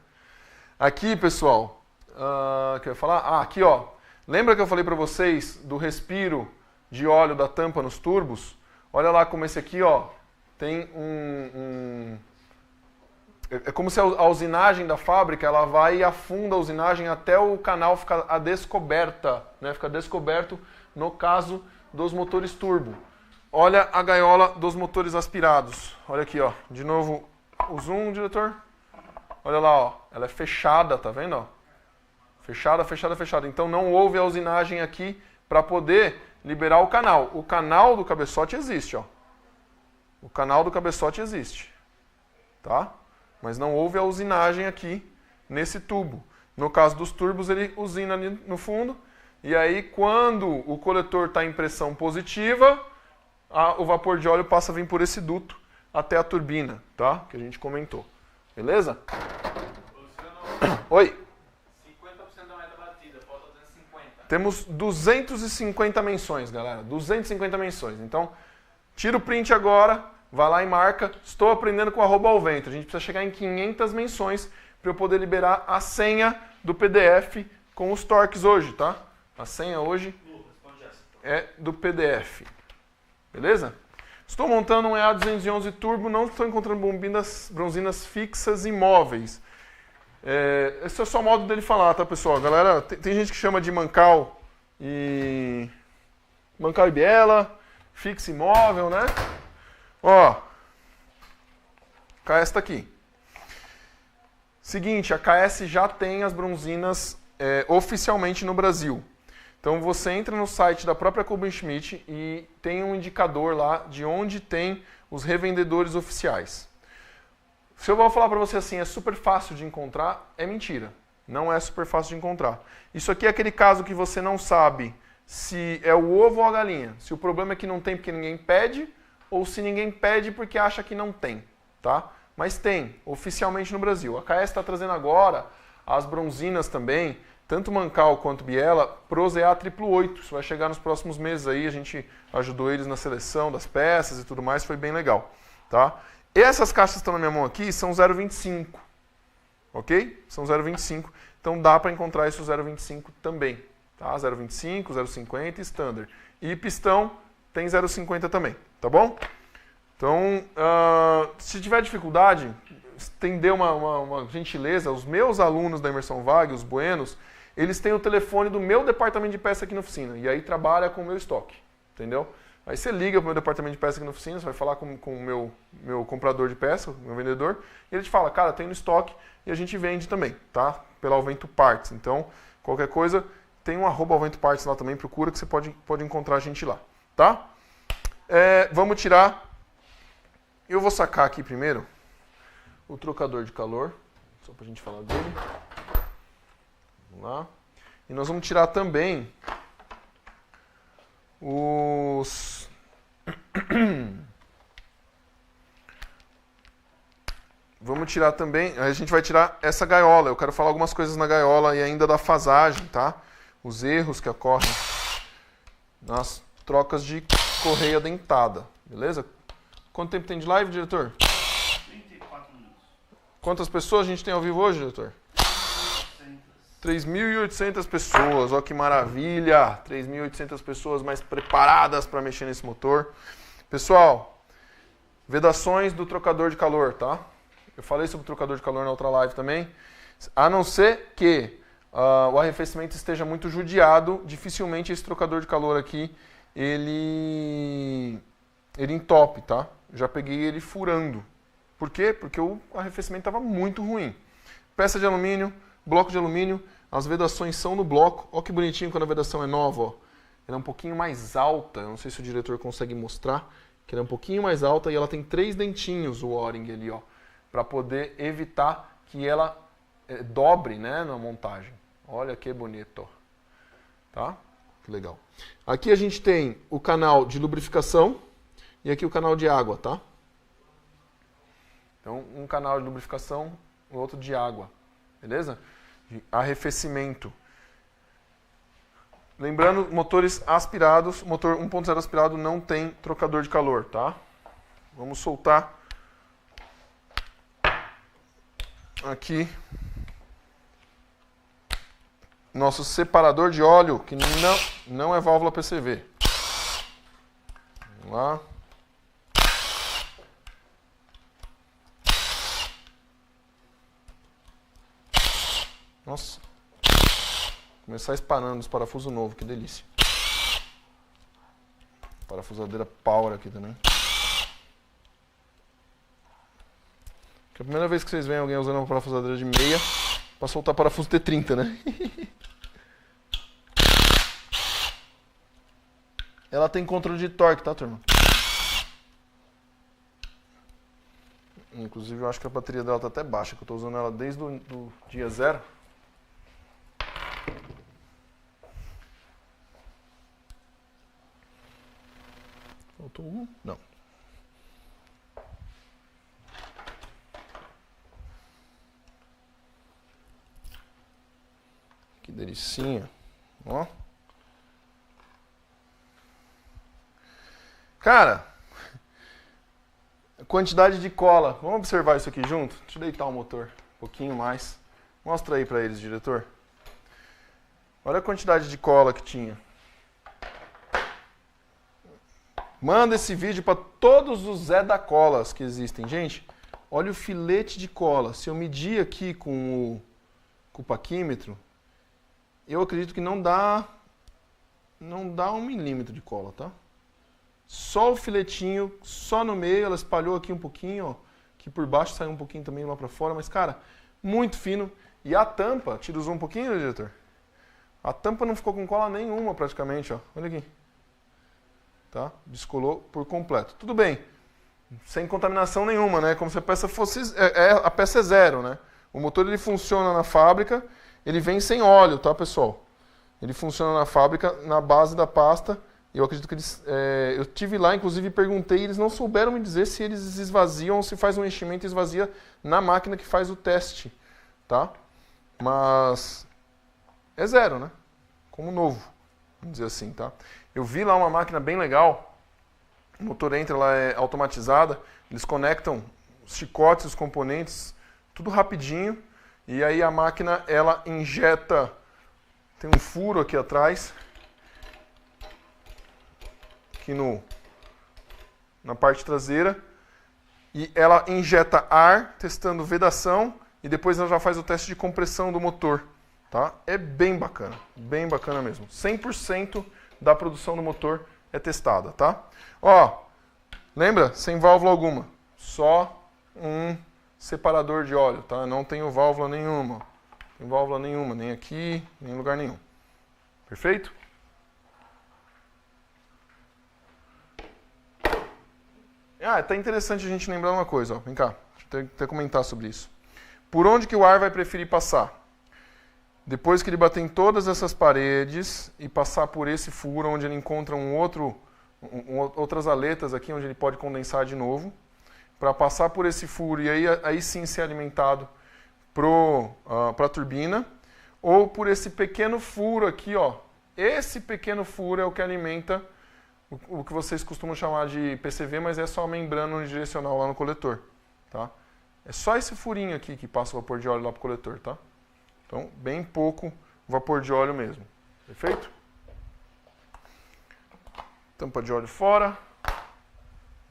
Aqui, pessoal, que eu ia falar? Ah, aqui, ó. Lembra que eu falei para vocês do respiro de óleo da tampa nos turbos? Olha lá como esse aqui, ó, tem é como se a usinagem da fábrica, ela vai e afunda a usinagem até o canal ficar a descoberta, né? Fica descoberto no caso dos motores turbo. Olha a gaiola dos motores aspirados. Olha aqui, ó. De novo o zoom, diretor. Olha lá, ó. Ela é fechada, tá vendo, ó? Fechada, fechada, fechada. Então não houve a usinagem aqui para poder liberar o canal. O canal do cabeçote existe, ó. O canal do cabeçote existe. Tá? Mas não houve a usinagem aqui nesse tubo. No caso dos turbos, ele usina ali no fundo. E aí, quando o coletor está em pressão positiva, o vapor de óleo passa a vir por esse duto até a turbina, tá? Que a gente comentou. Beleza? Oi. 50% da meta batida, falta 250. Temos 250 menções, galera. 250 menções. Então, tira o print agora, vai lá e marca. Estou aprendendo com @alvento. A gente precisa chegar em 500 menções para eu poder liberar a senha do PDF com os torques hoje, tá? A senha hoje é do PDF. Beleza? Estou montando um EA211 Turbo, não estou encontrando bronzinas fixas e móveis. Esse é só o modo dele falar, tá, pessoal? Galera, tem gente que chama de mancal e biela, fixa e móvel, né? Ó, KS tá aqui. Seguinte, a KS já tem as bronzinas oficialmente no Brasil. Então você entra no site da própria Kuban Schmidt e tem um indicador lá de onde tem os revendedores oficiais. Se eu vou falar para você assim, é super fácil de encontrar, é mentira. Não é super fácil de encontrar. Isso aqui é aquele caso que você não sabe se é o ovo ou a galinha. Se o problema é que não tem porque ninguém pede, ou se ninguém pede porque acha que não tem, tá? Mas tem, oficialmente no Brasil. A KS está trazendo agora as bronzinas também, tanto Mancal quanto Biela, Pros EA 888. Isso vai chegar nos próximos meses aí, a gente ajudou eles na seleção das peças e tudo mais, foi bem legal, tá? E essas caixas que estão na minha mão aqui são 0,25, ok? São 0,25, então dá para encontrar isso 0,25 também, tá? 0,25, 0,50 e Standard. E pistão tem 0,50 também, tá bom? Então, se tiver dificuldade, estender uma gentileza, os meus alunos da Imersão VAG, os buenos, eles têm o telefone do meu departamento de peça aqui na oficina, e aí trabalha com o meu estoque, entendeu? Aí você liga para o meu departamento de peça aqui na oficina, você vai falar com o meu comprador de peça, o meu vendedor, e ele te fala, cara, tem no estoque e a gente vende também, tá? Pela Alvento Parts. Então, qualquer coisa, tem um @Alvento Parts lá também, procura que você pode encontrar a gente lá, tá? Vamos tirar, eu vou sacar aqui primeiro o trocador de calor, só para a gente falar dele. Vamos lá. E nós vamos tirar também os... Vamos tirar também, a gente vai tirar essa gaiola. Eu quero falar algumas coisas na gaiola e ainda da fasagem, tá? Os erros que ocorrem nas trocas de correia dentada, beleza? Quanto tempo tem de live, diretor? 34 minutos. Quantas pessoas a gente tem ao vivo hoje, diretor? 3.800 pessoas, ó que maravilha! 3.800 pessoas mais preparadas para mexer nesse motor. Pessoal, vedações do trocador de calor, tá? Eu falei sobre o trocador de calor na outra live também. A não ser que o arrefecimento esteja muito judiado, dificilmente esse trocador de calor aqui, ele entope, tá? Já peguei ele furando. Por quê? Porque o arrefecimento estava muito ruim. Peça de alumínio, bloco de alumínio, as vedações são no bloco. Olha que bonitinho quando a vedação é nova, ó. Ela é um pouquinho mais alta, eu não sei se o diretor consegue mostrar, que ela é um pouquinho mais alta e ela tem 3 dentinhos, o O-ring ali, ó, para poder evitar que ela dobre, né, na montagem. Olha que bonito, tá? Que legal. Aqui a gente tem o canal de lubrificação e aqui o canal de água, tá? Então, um canal de lubrificação, o outro de água, beleza? De arrefecimento. Lembrando, motores aspirados, motor 1.0 aspirado não tem trocador de calor, tá? Vamos soltar aqui nosso separador de óleo, que não é válvula PCV. Vamos lá. Nossa. Começar espanando os parafusos novos, que delícia. Parafusadeira Power aqui também. Que é a primeira vez que vocês veem alguém usando uma parafusadeira de meia para soltar parafuso T30, né? Ela tem controle de torque, tá, turma? Inclusive, eu acho que a bateria dela tá até baixa, que eu tô usando ela desde o dia 0. Faltou um? Não. Que delicinha. Ó. Cara, quantidade de cola. Vamos observar isso aqui junto? Deixa eu deitar o motor um pouquinho mais. Mostra aí pra eles, diretor. Olha a quantidade de cola que tinha. Manda esse vídeo para todos os Zé da Colas que existem. Gente, olha o filete de cola. Se eu medir aqui com o paquímetro, eu acredito que não dá 1 milímetro de cola, tá? Só o filetinho, só no meio, ela espalhou aqui um pouquinho, ó. Aqui por baixo saiu um pouquinho também lá para fora, mas cara, muito fino. E a tampa, tira o zoom um pouquinho, diretor? A tampa não ficou com cola nenhuma praticamente, ó. Olha aqui. Tá? Descolou por completo. Tudo bem, sem contaminação nenhuma, né? Como se a peça fosse... a peça é zero, né? O motor ele funciona na fábrica, ele vem sem óleo, tá, pessoal? Ele funciona na fábrica, na base da pasta. Eu acredito que eles... eu tive lá, inclusive, perguntei, eles não souberam me dizer se eles esvaziam ou se faz um enchimento e esvazia na máquina que faz o teste, tá? Mas é zero, né? Como novo, vamos dizer assim, tá? Eu vi lá uma máquina bem legal, o motor entra, ela é automatizada, eles conectam os chicotes, os componentes, tudo rapidinho, e aí a máquina, ela injeta, tem um furo aqui atrás, aqui na parte traseira, e ela injeta ar, testando vedação, e depois ela já faz o teste de compressão do motor, tá? É bem bacana mesmo, 100% da produção do motor é testada, tá? Ó, lembra? Sem válvula alguma, só um separador de óleo, tá? Não tenho válvula nenhuma, tem válvula nenhuma, nem aqui, nem em lugar nenhum. Perfeito? Ah, tá interessante a gente lembrar uma coisa, ó. Vem cá, deixa eu até comentar sobre isso. Por onde que o ar vai preferir passar? Depois que ele bater em todas essas paredes e passar por esse furo, onde ele encontra outras aletas aqui, onde ele pode condensar de novo, para passar por esse furo e aí sim ser alimentado para a turbina, ou por esse pequeno furo aqui, ó. Esse pequeno furo é o que alimenta o que vocês costumam chamar de PCV, mas é só a membrana unidirecional lá no coletor, tá? É só esse furinho aqui que passa o vapor de óleo lá para o coletor, tá? Então, bem pouco vapor de óleo mesmo. Perfeito? Tampa de óleo fora.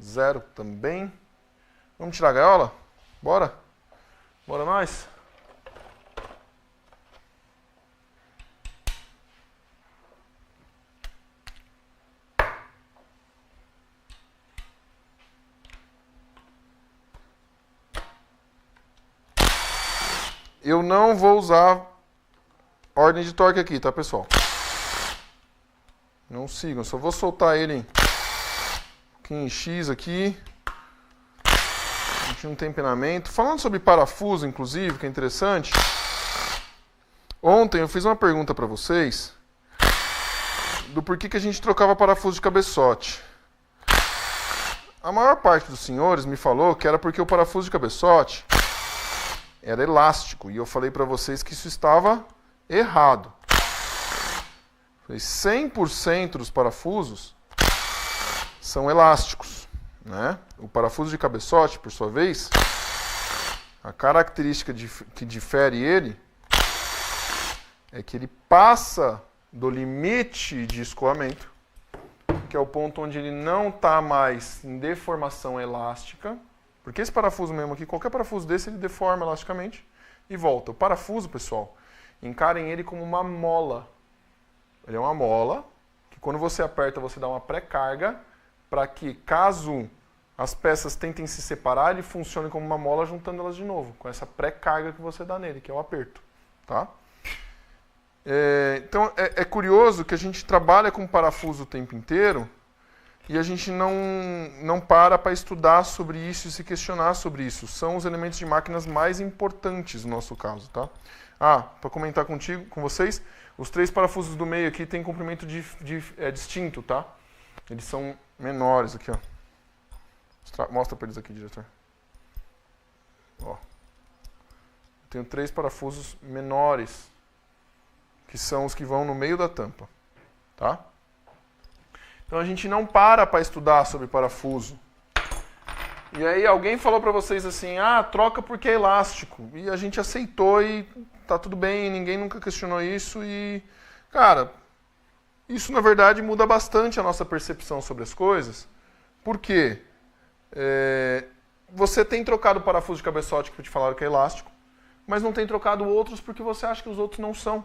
Zero também. Vamos tirar a gaiola? Bora? Bora nós? eu não vou usar ordem de torque aqui, tá, pessoal? Não sigam, só vou soltar ele aqui em X aqui. A gente não tem empenamento. Falando sobre parafuso, inclusive, que é interessante. Ontem eu fiz uma pergunta para vocês do porquê que a gente trocava parafuso de cabeçote. A maior parte dos senhores me falou que era porque o parafuso de cabeçote era elástico. E eu falei para vocês que isso estava errado. 100% dos parafusos são elásticos, né? O parafuso de cabeçote, por sua vez, a característica que difere ele é que ele passa do limite de escoamento, que é o ponto onde ele não está mais em deformação elástica, porque esse parafuso mesmo aqui, qualquer parafuso desse, ele deforma elasticamente e volta. O parafuso, pessoal, encarem ele como uma mola. Ele é uma mola, que quando você aperta, você dá uma pré-carga, para que, caso as peças tentem se separar, ele funcione como uma mola, juntando elas de novo, com essa pré-carga que você dá nele, que é o aperto. Tá? Então, é curioso que a gente trabalha com parafuso o tempo inteiro, e a gente não para estudar sobre isso e se questionar sobre isso. São os elementos de máquinas mais importantes no nosso caso, tá? Para comentar com vocês, os 3 parafusos do meio aqui têm comprimento distinto, tá? Eles são menores aqui, ó. Mostra para eles aqui, diretor. Ó. Tenho 3 parafusos menores, que são os que vão no meio da tampa, tá? Então a gente não para estudar sobre parafuso. E aí alguém falou para vocês assim, troca porque é elástico. E a gente aceitou e tá tudo bem, ninguém nunca questionou isso. E, cara, isso na verdade muda bastante a nossa percepção sobre as coisas. Por quê? Você tem trocado o parafuso de cabeçote que te falaram que é elástico, mas não tem trocado outros porque você acha que os outros não são.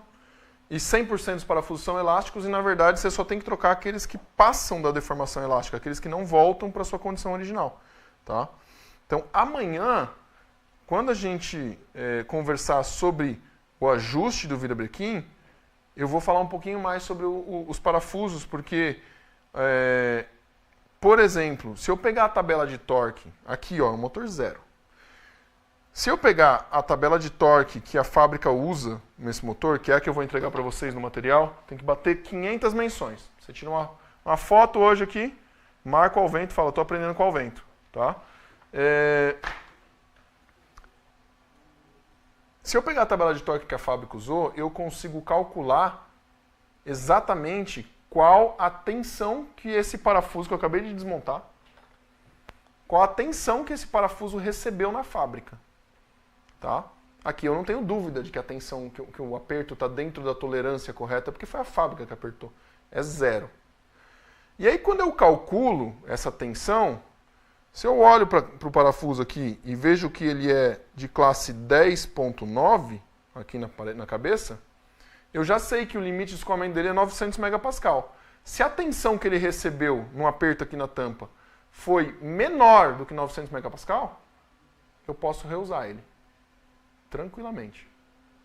E 100% dos parafusos são elásticos e, na verdade, você só tem que trocar aqueles que passam da deformação elástica, aqueles que não voltam para a sua condição original. Tá? Então, amanhã, quando a gente conversar sobre o ajuste do virabrequim, eu vou falar um pouquinho mais sobre os parafusos, porque, por exemplo, se eu pegar a tabela de torque, aqui, ó, o motor 0. Se eu pegar a tabela de torque que a fábrica usa nesse motor, que é a que eu vou entregar para vocês no material, tem que bater 500 menções. Você tira uma foto hoje aqui, marca ao vento e fala, estou aprendendo com o vento. Tá? Se eu pegar a tabela de torque que a fábrica usou, eu consigo calcular exatamente qual a tensão que esse parafuso que eu acabei de desmontar, qual a tensão que esse parafuso recebeu na fábrica. Tá? Aqui eu não tenho dúvida de que a tensão, que o aperto está dentro da tolerância correta, porque foi a fábrica que apertou. É 0. E aí quando eu calculo essa tensão, se eu olho para o parafuso aqui e vejo que ele é de classe 10.9, aqui na cabeça, eu já sei que o limite de escoamento dele é 900 megapascal. Se a tensão que ele recebeu no aperto aqui na tampa foi menor do que 900 megapascal, eu posso reusar ele. Tranquilamente.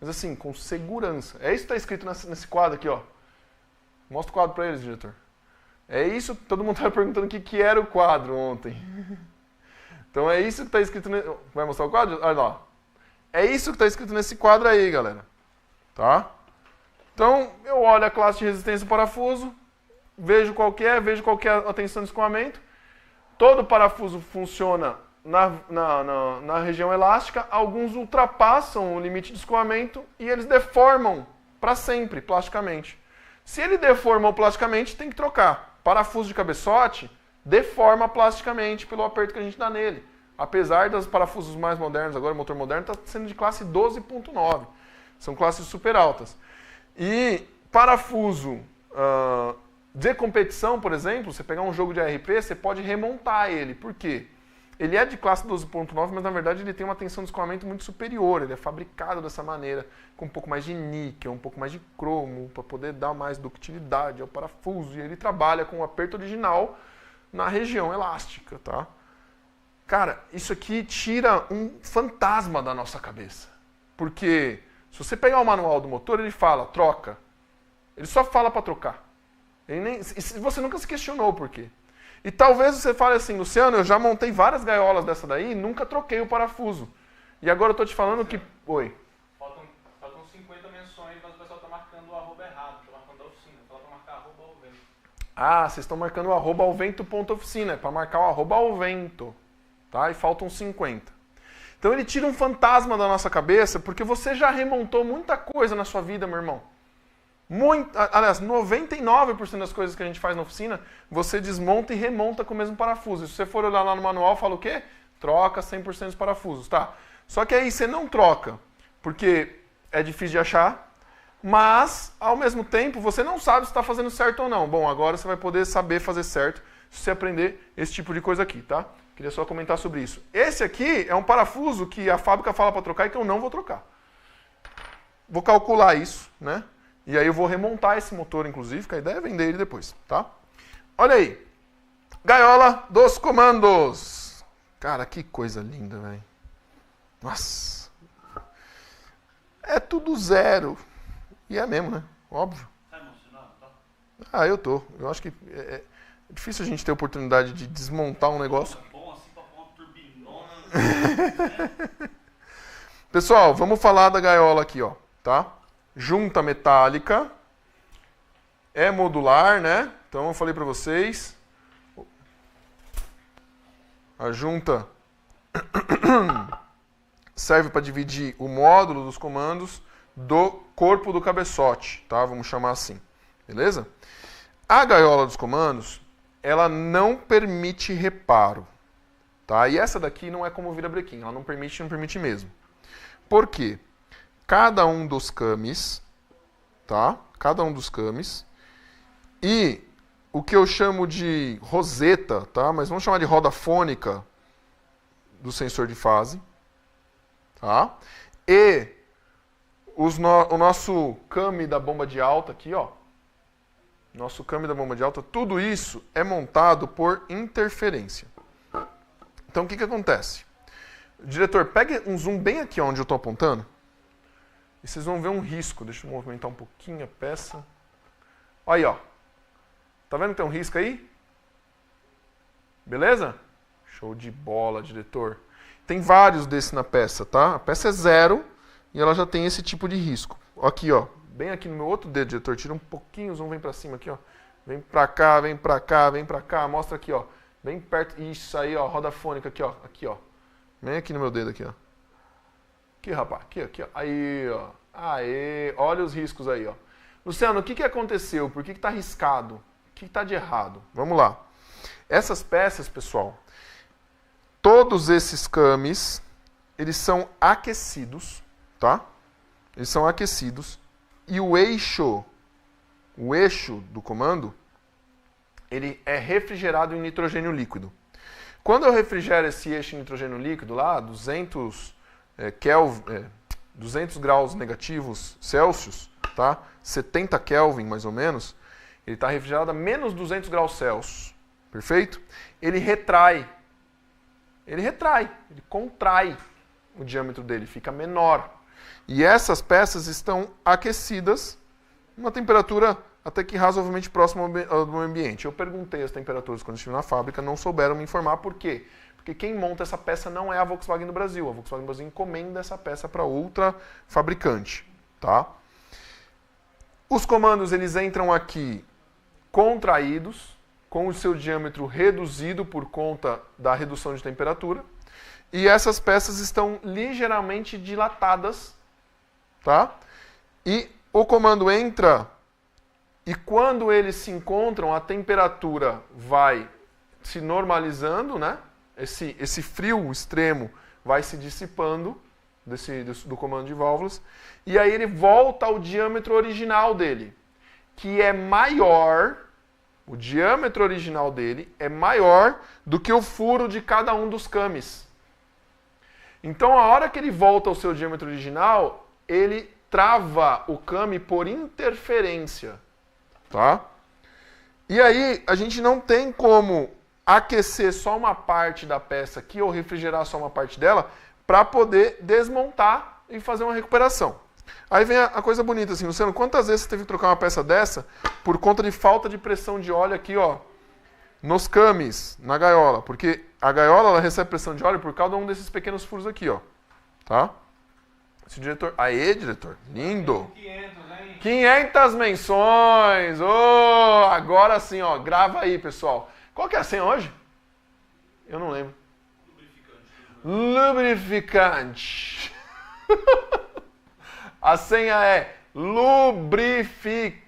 Mas assim, com segurança. É isso que está escrito nesse quadro aqui, ó. Mostra o quadro para eles, diretor. É isso, todo mundo estava perguntando o que era o quadro ontem. Então é isso que está escrito... Vai mostrar o quadro? Olha lá. É isso que está escrito nesse quadro aí, galera. Tá? Então, eu olho a classe de resistência do parafuso, vejo qual que é a tensão de escoamento. Todo parafuso funciona na região elástica, alguns ultrapassam o limite de escoamento e eles deformam para sempre, plasticamente. Se ele deformou plasticamente, tem que trocar. Parafuso de cabeçote deforma plasticamente pelo aperto que a gente dá nele. Apesar dos parafusos mais modernos, agora o motor moderno está sendo de classe 12.9. São classes super altas. E parafuso de competição, por exemplo, você pegar um jogo de ARP, você pode remontar ele. Por quê? Ele é de classe 12.9, mas na verdade ele tem uma tensão de escoamento muito superior. Ele é fabricado dessa maneira, com um pouco mais de níquel, um pouco mais de cromo, para poder dar mais ductilidade ao parafuso. E ele trabalha com o aperto original na região elástica, tá? Cara, isso aqui tira um fantasma da nossa cabeça. Porque se você pegar o manual do motor, ele fala, troca. Ele só fala para trocar. Você nunca se questionou por quê. E talvez você fale assim, Luciano, eu já montei várias gaiolas dessa daí e nunca troquei o parafuso. E agora eu estou te falando que... Oi. Faltam 50 menções, mas o pessoal está marcando o arroba errado. Está marcando a oficina. Fala para marcar arroba ao vento. Ah, vocês estão marcando o arroba ao vento.oficina. É para marcar o arroba ao vento. Tá? E faltam 50. Então ele tira um fantasma da nossa cabeça, porque você já remontou muita coisa na sua vida, meu irmão. Aliás, 99% das coisas que a gente faz na oficina, você desmonta e remonta com o mesmo parafuso. E se você for olhar lá no manual, fala o quê? Troca 100% dos parafusos, tá? Só que aí você não troca, porque é difícil de achar, mas, ao mesmo tempo, você não sabe se está fazendo certo ou não. Bom, agora você vai poder saber fazer certo se você aprender esse tipo de coisa aqui, tá? Queria só comentar sobre isso. Esse aqui é um parafuso que a fábrica fala para trocar e que eu não vou trocar. Vou calcular isso, né? E aí eu vou remontar esse motor, inclusive, que a ideia é vender ele depois, tá? Olha aí. Gaiola dos comandos. Cara, que coisa linda, velho. Nossa. É tudo zero. E é mesmo, né? Óbvio. Tá emocionado, tá? Ah, eu tô. Eu acho que é difícil a gente ter a oportunidade de desmontar um negócio. É bom assim pra pôr uma turbinona. Pessoal, vamos falar da gaiola aqui, ó, tá? Junta metálica, é modular, né? Então eu falei para vocês, a junta serve para dividir o módulo dos comandos do corpo do cabeçote, tá? Vamos chamar assim, beleza? A gaiola dos comandos, ela não permite reparo, tá? E essa daqui não é como virabrequim, ela não permite mesmo. Por quê? Cada um dos cames, tá? Cada um dos cames. E o que eu chamo de roseta, tá? Mas vamos chamar de roda fônica do sensor de fase, tá? E o nosso came da bomba de alta aqui, ó. Nosso came da bomba de alta, tudo isso é montado por interferência. Então o que acontece? Diretor, pega um zoom bem aqui onde eu estou apontando. E vocês vão ver um risco. Deixa eu movimentar um pouquinho a peça. Olha aí, ó. Tá vendo que tem um risco aí? Beleza? Show de bola, diretor. Tem vários desses na peça, tá? A peça é zero e ela já tem esse tipo de risco. Aqui, ó. Bem aqui no meu outro dedo, diretor. Tira um pouquinho, o zoom vem pra cima aqui, ó. Vem pra cá, vem pra cá, vem pra cá. Mostra aqui, ó. Bem perto. Isso aí, ó. Roda fônica aqui, ó. Aqui, ó. Vem aqui no meu dedo aqui, ó. Aqui, rapaz. Aqui, ó. Aí, ó. Aê. Olha os riscos aí, ó. Luciano, o que aconteceu? Por que está arriscado? O que está de errado? Vamos lá. Essas peças, pessoal, todos esses cames, eles são aquecidos, tá? Eles são aquecidos. E o eixo do comando, ele é refrigerado em nitrogênio líquido. Quando eu refrigero esse eixo em nitrogênio líquido lá, 200 graus negativos Celsius, tá? 70 Kelvin mais ou menos, ele está refrigerado a menos 200 graus Celsius, perfeito? Ele contrai o diâmetro dele, fica menor. E essas peças estão aquecidas uma temperatura até que razoavelmente próxima ao do ambiente. Eu perguntei as temperaturas quando estive na fábrica, não souberam me informar por quê. Porque quem monta essa peça não é a Volkswagen do Brasil. A Volkswagen do Brasil encomenda essa peça para outra fabricante, tá? Os comandos, eles entram aqui contraídos, com o seu diâmetro reduzido por conta da redução de temperatura. E essas peças estão ligeiramente dilatadas, tá? E o comando entra e quando eles se encontram, a temperatura vai se normalizando, né? Esse frio extremo vai se dissipando do comando de válvulas. E aí ele volta ao diâmetro original dele, que é maior. O diâmetro original dele é maior do que o furo de cada um dos cames. Então, a hora que ele volta ao seu diâmetro original, ele trava o came por interferência. Tá? E aí, a gente não tem como aquecer só uma parte da peça aqui ou refrigerar só uma parte dela para poder desmontar e fazer uma recuperação. Aí vem a coisa bonita assim, Luciano, quantas vezes você teve que trocar uma peça dessa por conta de falta de pressão de óleo aqui, ó, nos camis, na gaiola? Porque a gaiola ela recebe pressão de óleo por cada um desses pequenos furos aqui, ó. Tá? Esse diretor... Aê, diretor. Lindo. 500 menções. Oh, agora sim, ó. Grava aí, pessoal. Qual que é a senha hoje? Eu não lembro. Lubrificante. A senha é lubrificante.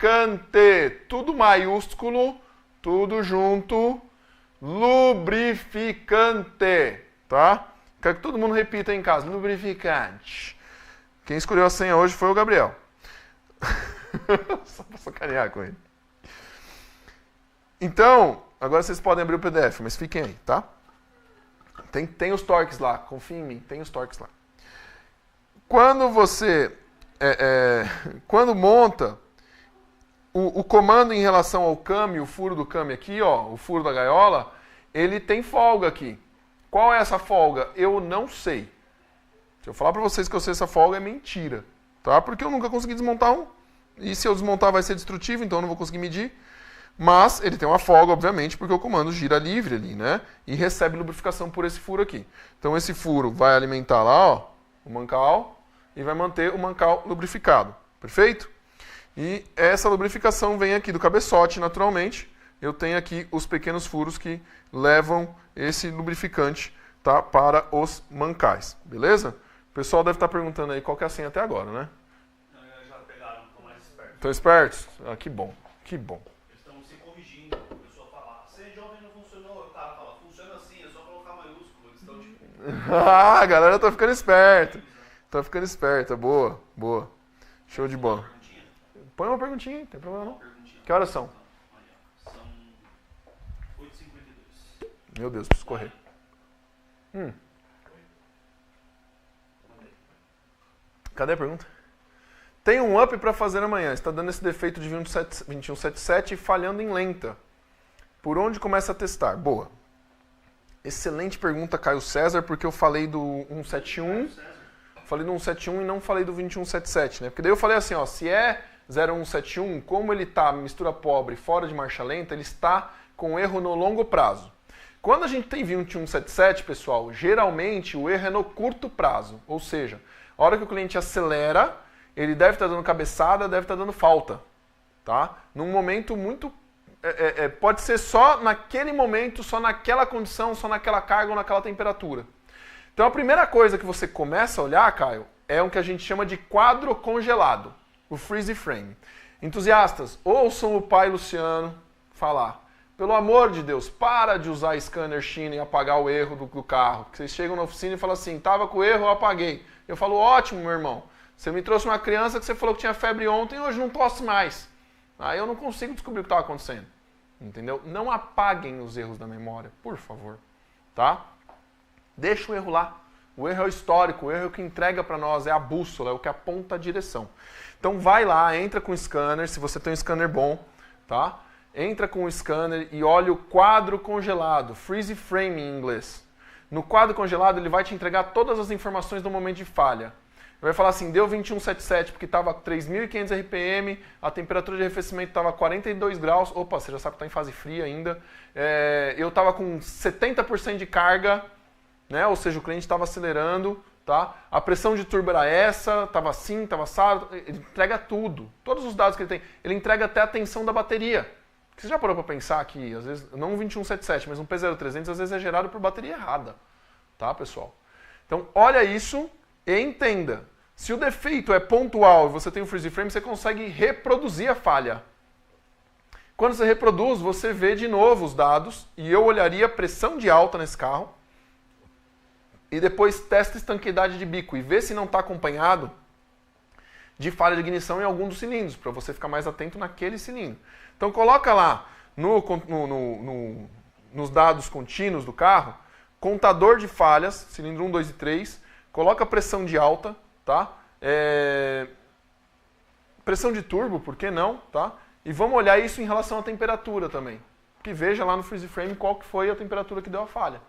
Tudo maiúsculo, tudo junto. Lubrificante. Tá? Quero que todo mundo repita em casa. Lubrificante. Quem escolheu a senha hoje foi o Gabriel. Só pra sacanear com ele. Então, agora vocês podem abrir o PDF, mas fiquem aí, tá? Tem os torques lá, confia em mim, tem os torques lá. Quando você... quando monta o comando em relação ao câmbio, o furo do câmbio aqui, ó, o furo da gaiola, ele tem folga aqui. Qual é essa folga? Eu não sei. Se eu falar para vocês que eu sei essa folga, é mentira. Tá? Porque eu nunca consegui desmontar um. E se eu desmontar vai ser destrutivo, então eu não vou conseguir medir. Mas ele tem uma folga, obviamente, porque o comando gira livre ali, né? E recebe lubrificação por esse furo aqui. Então esse furo vai alimentar lá, ó, o mancal e vai manter o mancal lubrificado. Perfeito? E essa lubrificação vem aqui do cabeçote, naturalmente. Eu tenho aqui os pequenos furos que levam esse lubrificante, tá, para os mancais. Beleza? O pessoal deve estar perguntando aí qual que é a senha até agora, né? Já pegaram, estão mais espertos. Estão espertos? Ah, que bom, que bom. Eles estão se corrigindo. A pessoa fala, você jovem não funcionou. O cara fala, funciona assim, é só colocar maiúsculo. Eles estão tipo... Ah, a galera tá ficando esperta. Tá ficando esperta. Boa, boa. Show de bola. Põe uma perguntinha, não tem problema não. Que horas são? São 8h52. Meu Deus, preciso correr. Cadê a pergunta? Tem um up para fazer amanhã. Está dando esse defeito de 2177 e falhando em lenta. Por onde começa a testar? Boa. Excelente pergunta, Caio César, porque eu falei do 171. Falei do 171 e não falei do 2177, né? Porque daí eu falei assim, ó, se é 0171, como ele está mistura pobre fora de marcha lenta, ele está com erro no longo prazo. Quando a gente tem 2177, pessoal, geralmente o erro é no curto prazo. Ou seja, a hora que o cliente acelera, ele deve estar dando cabeçada, deve estar dando falta. Tá? Num momento muito... pode ser só naquele momento, só naquela condição, só naquela carga ou naquela temperatura. Então a primeira coisa que você começa a olhar, Caio, é o que a gente chama de quadro congelado. O freeze frame. Entusiastas, ouçam o pai Luciano falar. Pelo amor de Deus, para de usar scanner China e apagar o erro do carro. Porque vocês chegam na oficina e falam assim, tava com erro, eu apaguei. Eu falo, ótimo, meu irmão. Você me trouxe uma criança que você falou que tinha febre ontem e hoje não tosse mais. Aí eu não consigo descobrir o que estava acontecendo. Entendeu? Não apaguem os erros da memória, por favor. Tá? Deixa o erro lá. O erro é o histórico, o erro é o que entrega para nós, é a bússola, é o que aponta a direção. Então vai lá, entra com o scanner, se você tem um scanner bom, tá? Entra com o scanner e olha o quadro congelado, freeze frame em inglês. No quadro congelado ele vai te entregar todas as informações do momento de falha. Ele vai falar assim, deu 2177 porque estava 3.500 RPM, a temperatura de arrefecimento estava 42 graus, opa, você já sabe que está em fase fria ainda, eu estava com 70% de carga, né? Ou seja, o cliente estava acelerando, tá? A pressão de turbo era essa, estava assim, estava assado, ele entrega tudo, todos os dados que ele tem. Ele entrega até a tensão da bateria. Você já parou para pensar que, às vezes, não um 2177, mas um P0300, às vezes é gerado por bateria errada, tá, pessoal? Então, olha isso e entenda. Se o defeito é pontual e você tem um freeze frame, você consegue reproduzir a falha. Quando você reproduz, você vê de novo os dados e eu olharia a pressão de alta nesse carro, e depois testa estanqueidade de bico e vê se não está acompanhado de falha de ignição em algum dos cilindros, para você ficar mais atento naquele cilindro. Então coloca lá nos dados contínuos do carro, contador de falhas, cilindro 1, 2 e 3, coloca pressão de alta, tá? Pressão de turbo, por que não? Tá? E vamos olhar isso em relação à temperatura também. Que veja lá no freeze frame qual que foi a temperatura que deu a falha.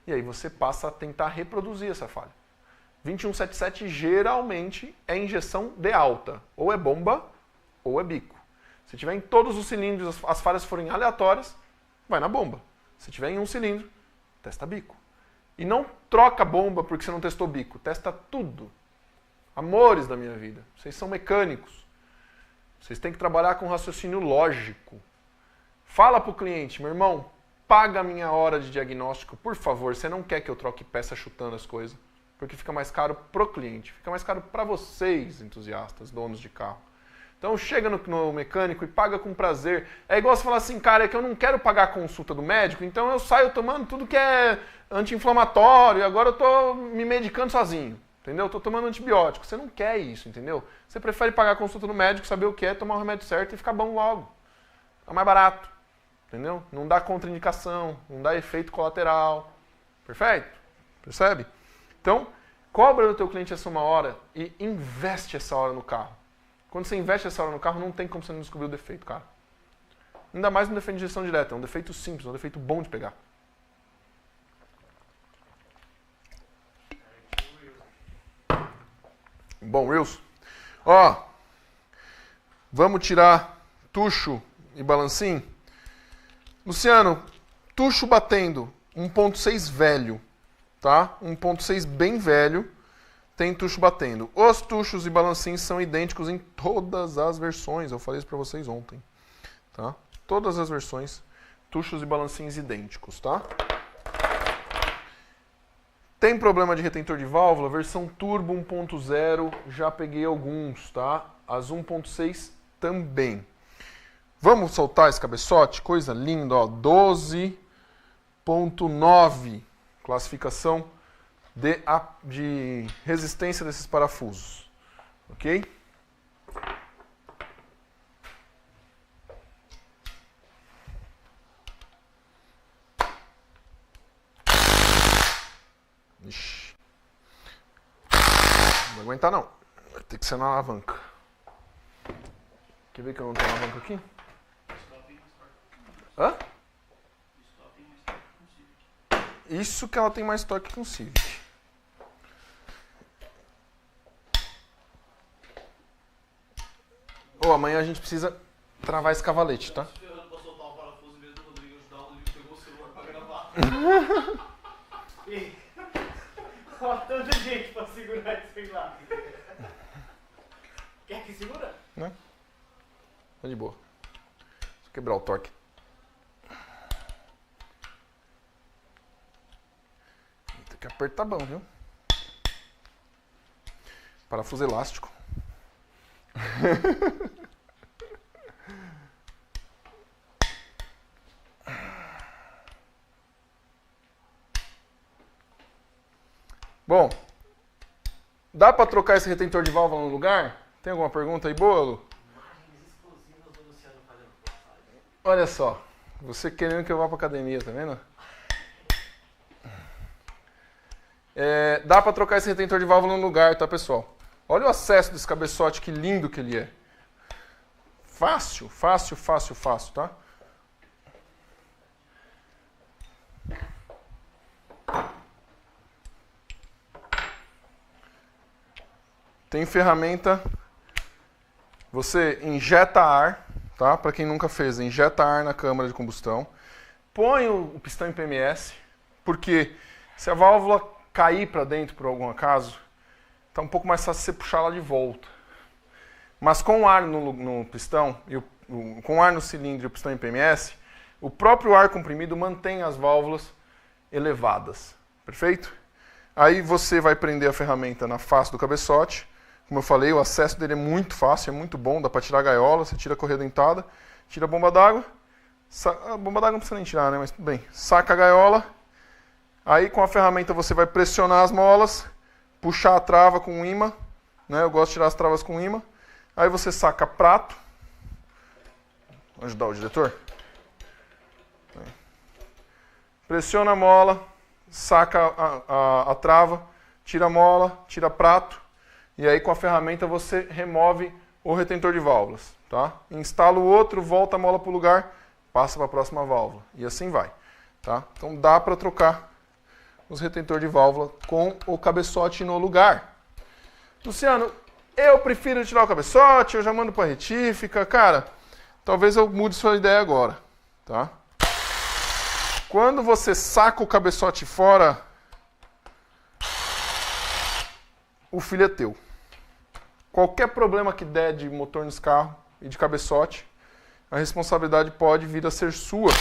E aí você passa a tentar reproduzir essa falha. 2177 geralmente é injeção de alta. Ou é bomba, ou é bico. Se tiver em todos os cilindros, as falhas forem aleatórias, vai na bomba. Se tiver em um cilindro, testa bico. E não troca bomba porque você não testou bico. Testa tudo. Amores da minha vida, vocês são mecânicos. Vocês têm que trabalhar com raciocínio lógico. Fala para o cliente, meu irmão, paga a minha hora de diagnóstico, por favor. Você não quer que eu troque peça chutando as coisas, porque fica mais caro pro cliente, fica mais caro para vocês, entusiastas, donos de carro. Então chega no mecânico e paga com prazer. É igual você falar assim, cara, é que eu não quero pagar a consulta do médico, então eu saio tomando tudo que é anti-inflamatório, agora eu tô me medicando sozinho. Entendeu? Estou tomando antibiótico. Você não quer isso, entendeu? Você prefere pagar a consulta do médico, saber o que é, tomar o remédio certo e ficar bom logo. É mais barato. Entendeu? Não dá contraindicação, não dá efeito colateral. Perfeito? Percebe? Então, cobra do teu cliente essa 1 hora e investe essa hora no carro. Quando você investe essa hora no carro, não tem como você não descobrir o defeito, cara. Ainda mais no defeito de injeção direta. É um defeito simples, é um defeito bom de pegar. Bom, Wilson. Ó, vamos tirar tucho e balancim? Luciano, tucho batendo, 1.6 velho, tá? 1.6 bem velho, tem tucho batendo. Os tuchos e balancins são idênticos em todas as versões, eu falei isso pra vocês ontem, tá? Todas as versões, tuchos e balancins idênticos, tá? Tem problema de retentor de válvula? Versão turbo 1.0, já peguei alguns, tá? As 1.6 também. Vamos soltar esse cabeçote? Coisa linda, ó. 12.9, classificação de resistência desses parafusos. Ok? Ixi. Não vai aguentar não. Vai ter que ser na alavanca. Quer ver que eu não tenho alavanca aqui? Hã? Isso que ela tem mais torque que um Civic. Ou amanhã a gente precisa travar esse cavalete, tá? Ó, tanta gente pra segurar isso aí lá. Quer que segura? Né? Tá de boa. Deixa eu quebrar o torque. Tem que apertar bom, viu? Parafuso elástico. Bom, dá para trocar esse retentor de válvula no lugar? Tem alguma pergunta aí boa, Lu? Olha só, você querendo que eu vá para academia, tá vendo? Dá para trocar esse retentor de válvula no lugar, tá, pessoal? Olha o acesso desse cabeçote, que lindo que ele é. Fácil, fácil, fácil, fácil, tá? Tem ferramenta, você injeta ar, tá? Para quem nunca fez, injeta ar na câmara de combustão, põe o pistão em PMS, porque se a válvula cair para dentro por algum acaso, tá um pouco mais fácil você puxar ela de volta. Mas com ar no pistão, com ar no cilindro e o pistão em PMS, o próprio ar comprimido mantém as válvulas elevadas, perfeito? Aí você vai prender a ferramenta na face do cabeçote. Como eu falei, o acesso dele é muito fácil, é muito bom, dá para tirar a gaiola, você tira a correia dentada, tira a bomba d'água. A bomba d'água não precisa nem tirar, né? Mas tudo bem. Saca a gaiola, aí com a ferramenta você vai pressionar as molas, puxar a trava com um imã, né? Eu gosto de tirar as travas com imã. Aí você saca prato. Vou ajudar o diretor. Pressiona a mola, saca a trava, tira a mola, tira prato. E aí com a ferramenta você remove o retentor de válvulas, tá? Instala o outro, volta a mola para o lugar, passa para a próxima válvula. E assim vai, tá? Então dá para trocar os retentores de válvula com o cabeçote no lugar. Luciano, eu prefiro tirar o cabeçote, eu já mando para retífica. Cara, talvez eu mude sua ideia agora, tá? Quando você saca o cabeçote fora, o filho é teu. Qualquer problema que der de motor nesse carro e de cabeçote, a responsabilidade pode vir a ser sua.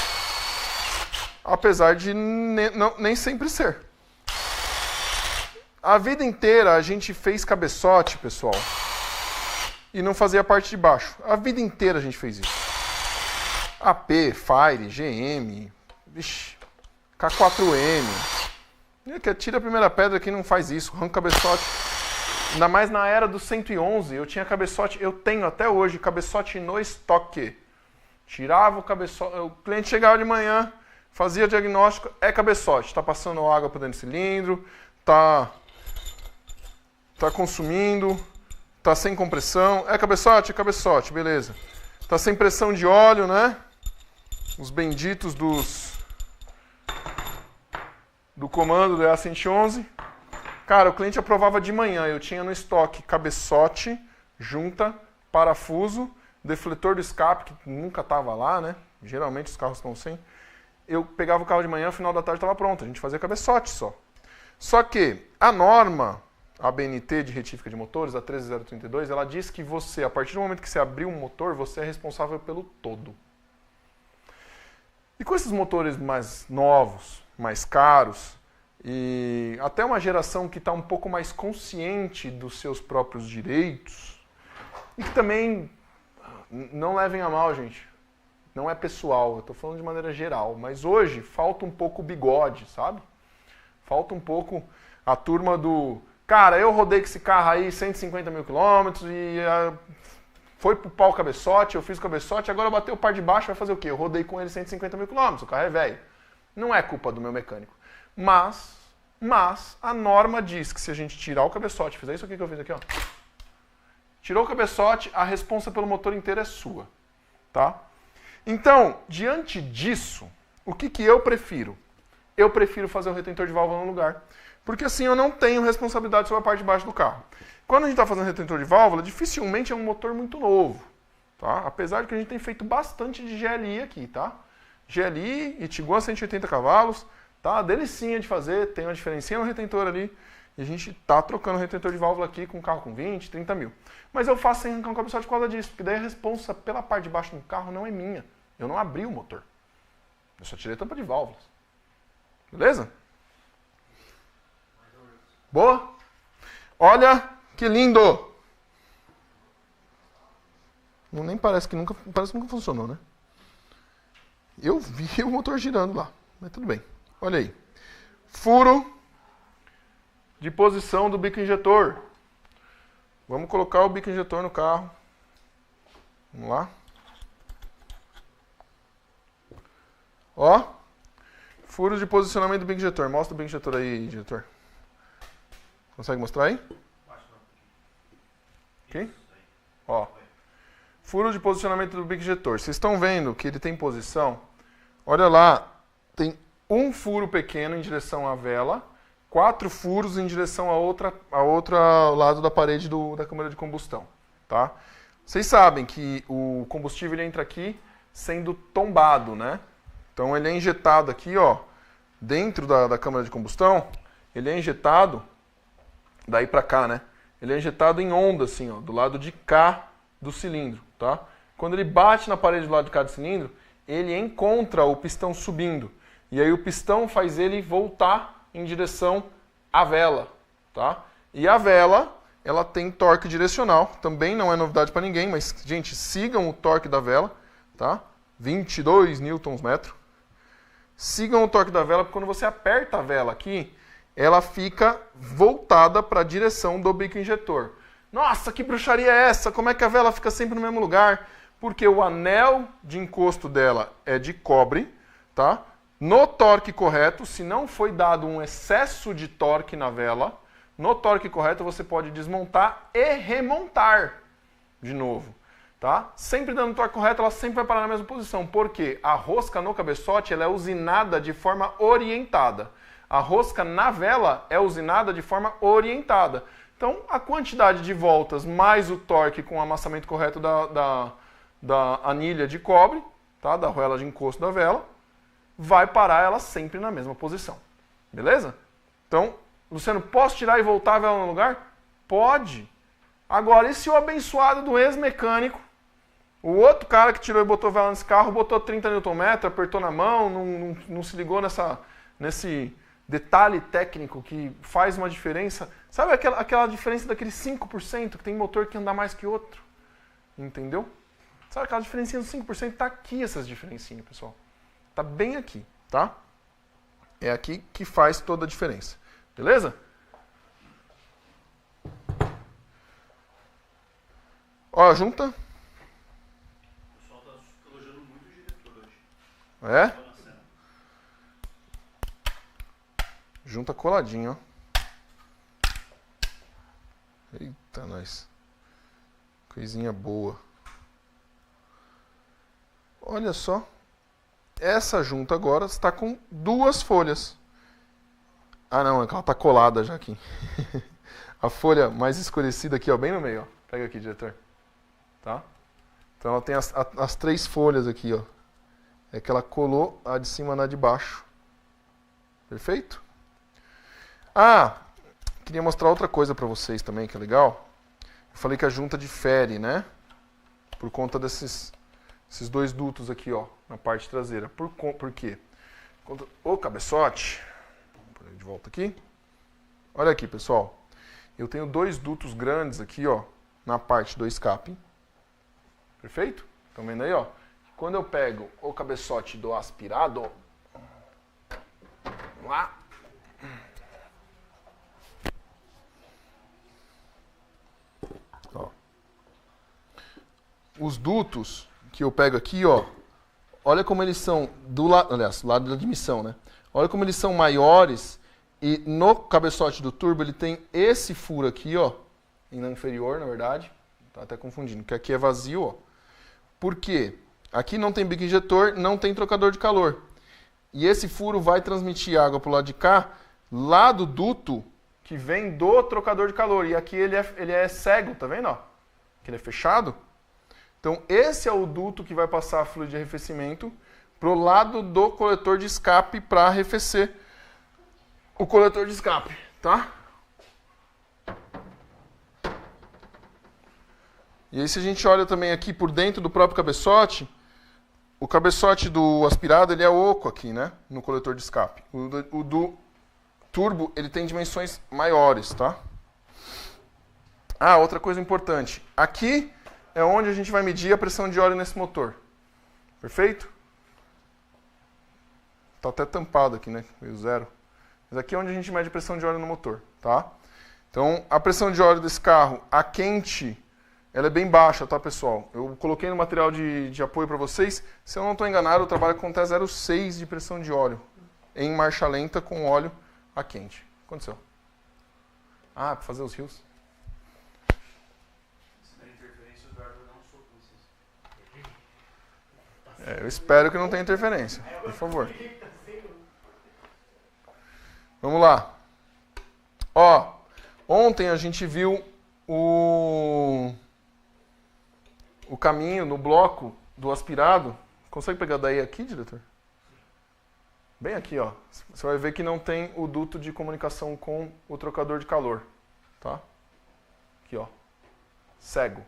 Apesar de nem sempre ser. A vida inteira a gente fez cabeçote, pessoal, e não fazia a parte de baixo. A vida inteira a gente fez isso. AP, Fire, GM, vixi, K4M. Tira a primeira pedra quem não faz isso, arranca cabeçote. Ainda mais na era do 111, eu tinha cabeçote, eu tenho até hoje cabeçote no estoque. Tirava o cabeçote, o cliente chegava de manhã, fazia diagnóstico, é cabeçote, tá passando água por dentro do cilindro, tá consumindo, tá sem compressão, é cabeçote, beleza. Tá sem pressão de óleo, né? Os benditos do comando do EA111. Cara, o cliente aprovava de manhã, eu tinha no estoque cabeçote, junta, parafuso, defletor do escape, que nunca tava lá, né? Geralmente os carros estão sem. Eu pegava o carro de manhã, no final da tarde estava pronto, a gente fazia cabeçote só. Só que a norma, a BNT de retífica de motores, a 13032, ela diz que você, a partir do momento que você abriu um motor, você é responsável pelo todo. E com esses motores mais novos, mais caros, e até uma geração que está um pouco mais consciente dos seus próprios direitos, e que também, não levem a mal, gente, não é pessoal, eu estou falando de maneira geral, mas hoje falta um pouco o bigode, sabe? Falta um pouco a turma do... Cara, eu rodei com esse carro aí 150 mil quilômetros e foi pro pau o cabeçote, eu fiz o cabeçote, agora bateu o par de baixo, vai fazer o quê? Eu rodei com ele 150 mil quilômetros, o carro é velho. Não é culpa do meu mecânico. Mas a norma diz que se a gente tirar o cabeçote, fizer isso aqui que eu fiz aqui, ó. Tirou o cabeçote, a responsa pelo motor inteiro é sua, tá? Então, diante disso, o que eu prefiro? Eu prefiro fazer o retentor de válvula no lugar, porque assim eu não tenho responsabilidade sobre a parte de baixo do carro. Quando a gente está fazendo retentor de válvula, dificilmente é um motor muito novo, tá? Apesar de que a gente tem feito bastante de GLI aqui, tá? GLI e Tiguan 180 cavalos, tá? Delicinha de fazer, tem uma diferencinha no retentor ali, e a gente tá trocando o retentor de válvula aqui com um carro com 20, 30 mil. Mas eu faço sem arrancar um cabeçote por causa disso, porque daí a responsa pela parte de baixo do carro não é minha. Eu não abri o motor. Eu só tirei a tampa de válvulas. Beleza? Boa? Olha que lindo! Nem parece que nunca funcionou, né? Eu vi o motor girando lá, mas tudo bem. Olha aí. Furo de posição do bico injetor. Vamos colocar o bico injetor no carro. Vamos lá. Ó. Furo de posicionamento do bico injetor. Mostra o bico injetor aí, diretor. Consegue mostrar aí? Aqui? Ó. Furo de posicionamento do bico injetor. Vocês estão vendo que ele tem posição? Olha lá. Tem um furo pequeno em direção à vela, 4 furos em direção ao lado da parede da câmara de combustão, tá? Vocês sabem que o combustível ele entra aqui sendo tombado, né? Então ele é injetado aqui, ó, dentro da câmara de combustão, ele é injetado daí para cá, né? Ele é injetado em onda, assim, ó, do lado de cá do cilindro, tá? Quando ele bate na parede do lado de cá do cilindro, ele encontra o pistão subindo. E aí o pistão faz ele voltar em direção à vela, tá? E a vela, ela tem torque direcional, também não é novidade para ninguém, mas, gente, sigam o torque da vela, tá? 22 Nm. Sigam o torque da vela, porque quando você aperta a vela aqui, ela fica voltada para a direção do bico injetor. Nossa, que bruxaria é essa? Como é que a vela fica sempre no mesmo lugar? Porque o anel de encosto dela é de cobre, tá? No torque correto, se não foi dado um excesso de torque na vela, no torque correto você pode desmontar e remontar de novo, tá? Sempre dando o torque correto, ela sempre vai parar na mesma posição, porque a rosca no cabeçote ela é usinada de forma orientada. A rosca na vela é usinada de forma orientada. Então, a quantidade de voltas mais o torque com o amassamento correto da anilha de cobre, tá? Da arruela de encosto da vela, vai parar ela sempre na mesma posição. Beleza? Então, Luciano, posso tirar e voltar a vela no lugar? Pode. Agora, e se o abençoado do ex-mecânico, o outro cara que tirou e botou vela nesse carro, botou 30 Nm, apertou na mão, não se ligou nesse detalhe técnico que faz uma diferença? Sabe aquela diferença daqueles 5% que tem motor que anda mais que outro? Entendeu? Sabe aquela diferencinha dos 5%? Tá aqui essas diferencinhas, pessoal. Tá bem aqui, tá? É aqui que faz toda a diferença. Beleza? Ó, a junta. O pessoal tá elogiando muito o diretor hoje. É? Tô na cena. Junta coladinho, ó. Eita, nós. Coisinha boa. Olha só. Essa junta agora está com 2 folhas. Ah, não, é que ela está colada já aqui. A folha mais escurecida aqui, ó, bem no meio, ó. Pega aqui, diretor. Tá? Então ela tem as 3 folhas aqui, ó. É que ela colou a de cima na de baixo. Perfeito? Ah, queria mostrar outra coisa para vocês também, que é legal. Eu falei que a junta difere, né? Por conta esses 2 dutos aqui, ó, na parte traseira. Por quê? O cabeçote, vou pôr ele de volta aqui. Olha aqui, pessoal. Eu tenho 2 dutos grandes aqui, ó, na parte do escape. Perfeito? Estão vendo aí, ó? Quando eu pego o cabeçote do aspirado, vamos lá. Ó. Os dutos que eu pego aqui, ó, olha como eles são do lado, aliás, do lado da admissão, né? Olha como eles são maiores e no cabeçote do turbo ele tem esse furo aqui, ó, na inferior, na verdade. Tá até confundindo, que aqui é vazio, ó. Por quê? Aqui não tem bico injetor, não tem trocador de calor. E esse furo vai transmitir água pro lado de cá, lá do duto que vem do trocador de calor. E aqui ele é cego, tá vendo, ó? Que ele é fechado. Então, esse é o duto que vai passar fluido de arrefecimento pro lado do coletor de escape para arrefecer o coletor de escape, tá? E aí, se a gente olha também aqui por dentro do próprio cabeçote, o cabeçote do aspirado ele é oco aqui, né? No coletor de escape. O do turbo ele tem dimensões maiores, tá? Ah, outra coisa importante. Aqui é onde a gente vai medir a pressão de óleo nesse motor. Perfeito? Tá até tampado aqui, né? Meio 0. Mas aqui é onde a gente mede a pressão de óleo no motor, tá? Então, a pressão de óleo desse carro, a quente, ela é bem baixa, tá, pessoal? Eu coloquei no material de apoio para vocês. Se eu não estou enganado, eu trabalho com até 0,6 de pressão de óleo em marcha lenta com óleo a quente. O que aconteceu? Ah, para fazer os rios. Se der interferência, o Eduardo vai dar um soco em vocês. Eu espero que não tenha interferência, por favor. Vamos lá. Ó, ontem a gente viu o caminho no bloco do aspirado. Consegue pegar daí aqui, diretor? Bem aqui, ó. Você vai ver que não tem o duto de comunicação com o trocador de calor, tá? Aqui, ó. Cego.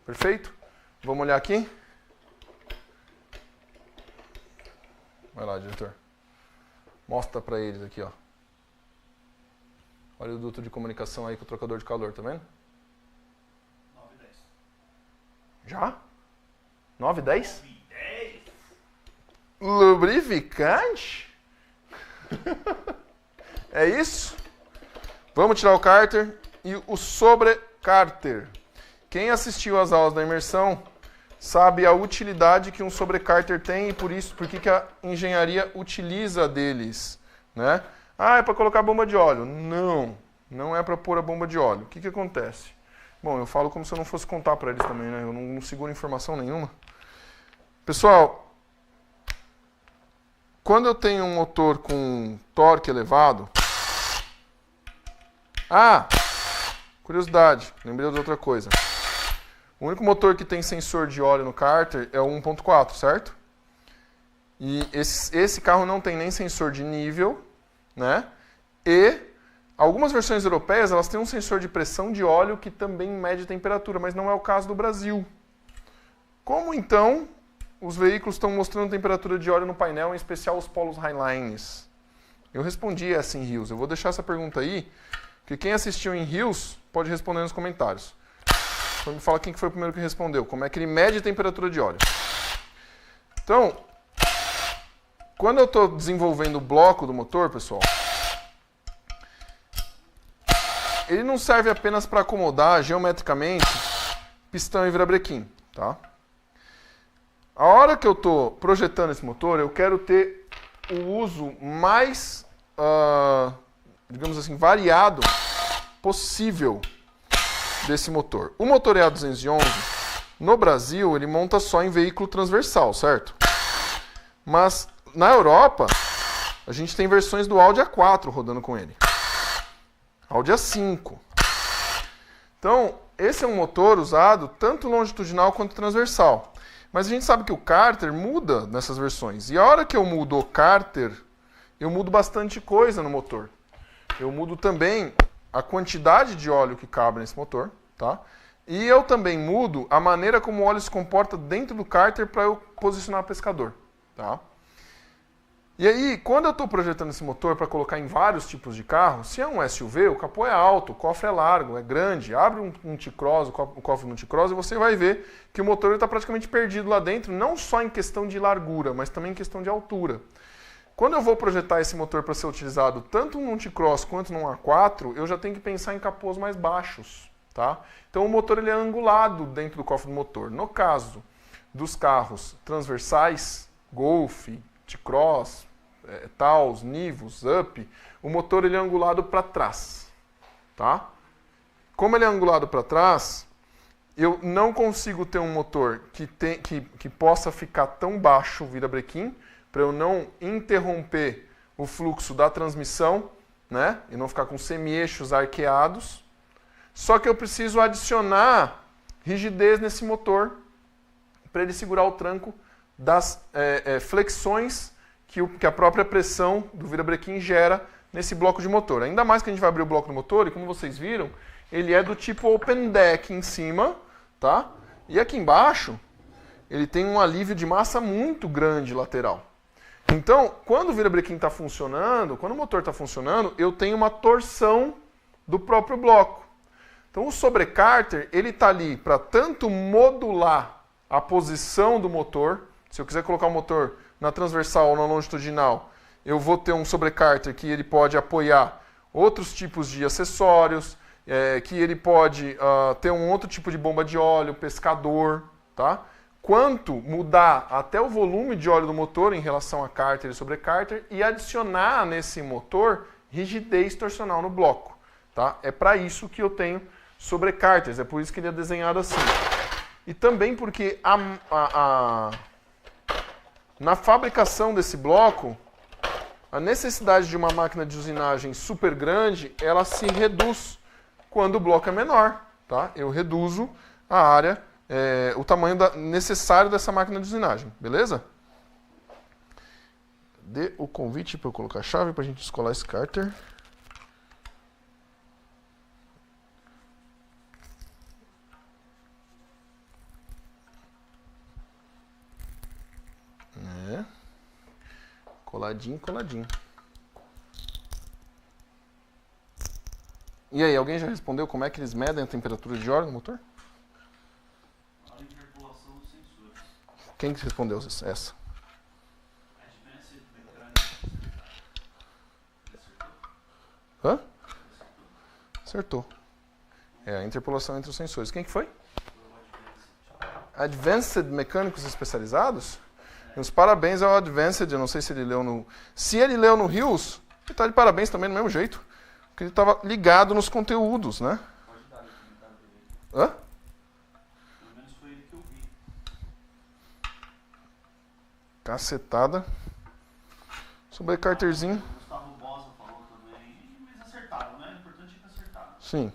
Perfeito? Vamos olhar aqui? Vai lá, diretor. Mostra pra eles aqui, ó. Olha o duto de comunicação aí com o trocador de calor, tá vendo? 9 e 10. Já? 9 e 10? 9 e 10? Lubrificante? É isso? Vamos tirar o cárter e o sobrecárter. Quem assistiu às aulas da imersão sabe a utilidade que um sobrecárter tem e por que a engenharia utiliza deles, né? Ah, é para colocar bomba de óleo. Não, não é para pôr a bomba de óleo. O que acontece? Bom, eu falo como se eu não fosse contar para eles também, né? Eu não seguro informação nenhuma. Pessoal, quando eu tenho um motor com torque elevado... Ah, curiosidade, lembrei de outra coisa. O único motor que tem sensor de óleo no cárter é o 1.4, certo? E esse carro não tem nem sensor de nível, né? E algumas versões europeias, elas têm um sensor de pressão de óleo que também mede temperatura, mas não é o caso do Brasil. Como então os veículos estão mostrando temperatura de óleo no painel, em especial os Polos Highlines? Eu respondi essa em Rios. Eu vou deixar essa pergunta aí, que quem assistiu em Rios pode responder nos comentários. Então me fala quem foi o primeiro que respondeu. Como é que ele mede a temperatura de óleo? Então, quando eu estou desenvolvendo o bloco do motor, pessoal, ele não serve apenas para acomodar geometricamente pistão e virabrequim, tá? A hora que eu estou projetando esse motor, eu quero ter o uso mais, digamos assim, variado possível desse motor. O motor EA211, no Brasil, ele monta só em veículo transversal, certo? Mas na Europa, a gente tem versões do Audi A4 rodando com ele. Audi A5. Então, esse é um motor usado tanto longitudinal quanto transversal. Mas a gente sabe que o cárter muda nessas versões. E a hora que eu mudo o cárter, eu mudo bastante coisa no motor. Eu mudo também a quantidade de óleo que cabe nesse motor, tá? E eu também mudo a maneira como o óleo se comporta dentro do cárter para eu posicionar o pescador, tá? E aí, quando eu estou projetando esse motor para colocar em vários tipos de carro, se é um SUV, o capô é alto, o cofre é largo, é grande, abre um T-Cross, o cofre no T-Cross, e você vai ver que o motor está praticamente perdido lá dentro, não só em questão de largura, mas também em questão de altura. Quando eu vou projetar esse motor para ser utilizado tanto num T-Cross quanto num A4, eu já tenho que pensar em capôs mais baixos, tá? Então o motor ele é angulado dentro do cofre do motor. No caso dos carros transversais, Golf, T-Cross, Taos, Nivus, Up, o motor ele é angulado para trás, tá? Como ele é angulado para trás, eu não consigo ter um motor que possa ficar tão baixo o virabrequim, para eu não interromper o fluxo da transmissão, né? E não ficar com semi-eixos arqueados. Só que eu preciso adicionar rigidez nesse motor para ele segurar o tranco das flexões que a própria pressão do virabrequim gera nesse bloco de motor. Ainda mais que a gente vai abrir o bloco do motor e, como vocês viram, ele é do tipo open deck em cima, tá? E aqui embaixo, ele tem um alívio de massa muito grande lateral. Então, quando o virabrequim está funcionando, quando o motor está funcionando, eu tenho uma torção do próprio bloco. Então, o sobrecárter, ele está ali para tanto modular a posição do motor. Se eu quiser colocar o motor na transversal ou na longitudinal, eu vou ter um sobrecárter que ele pode apoiar outros tipos de acessórios, que ele pode ter um outro tipo de bomba de óleo, pescador, tá? Quanto mudar até o volume de óleo do motor em relação a cárter e sobrecárter e adicionar nesse motor rigidez torsional no bloco, tá? É para isso que eu tenho sobrecárteres, é por isso que ele é desenhado assim. E também porque na fabricação desse bloco, a necessidade de uma máquina de usinagem super grande, ela se reduz quando o bloco é menor, tá? Eu reduzo a área, o tamanho necessário dessa máquina de usinagem, beleza? Dê o convite para eu colocar a chave para a gente descolar esse cárter. Coladinho, coladinho. E aí, alguém já respondeu como é que eles medem a temperatura de óleo no motor? A interpolação dos sensores. Quem que respondeu essa? Advanced Mechanics. Hã? Acertou. É a interpolação entre os sensores. Quem que foi? Advanced Mecânicos Especializados? Meus parabéns ao Advanced, eu não sei se ele leu no... Se ele leu no Rios, ele está de parabéns também do mesmo jeito. Porque ele estava ligado nos conteúdos, né? Pode dar o comentário dele. Hã? Pelo menos foi ele que eu vi. Cacetada. Sobrecárterzinho. O Gustavo Bosa falou também, mas acertaram, né? O importante é que acertaram. Sim.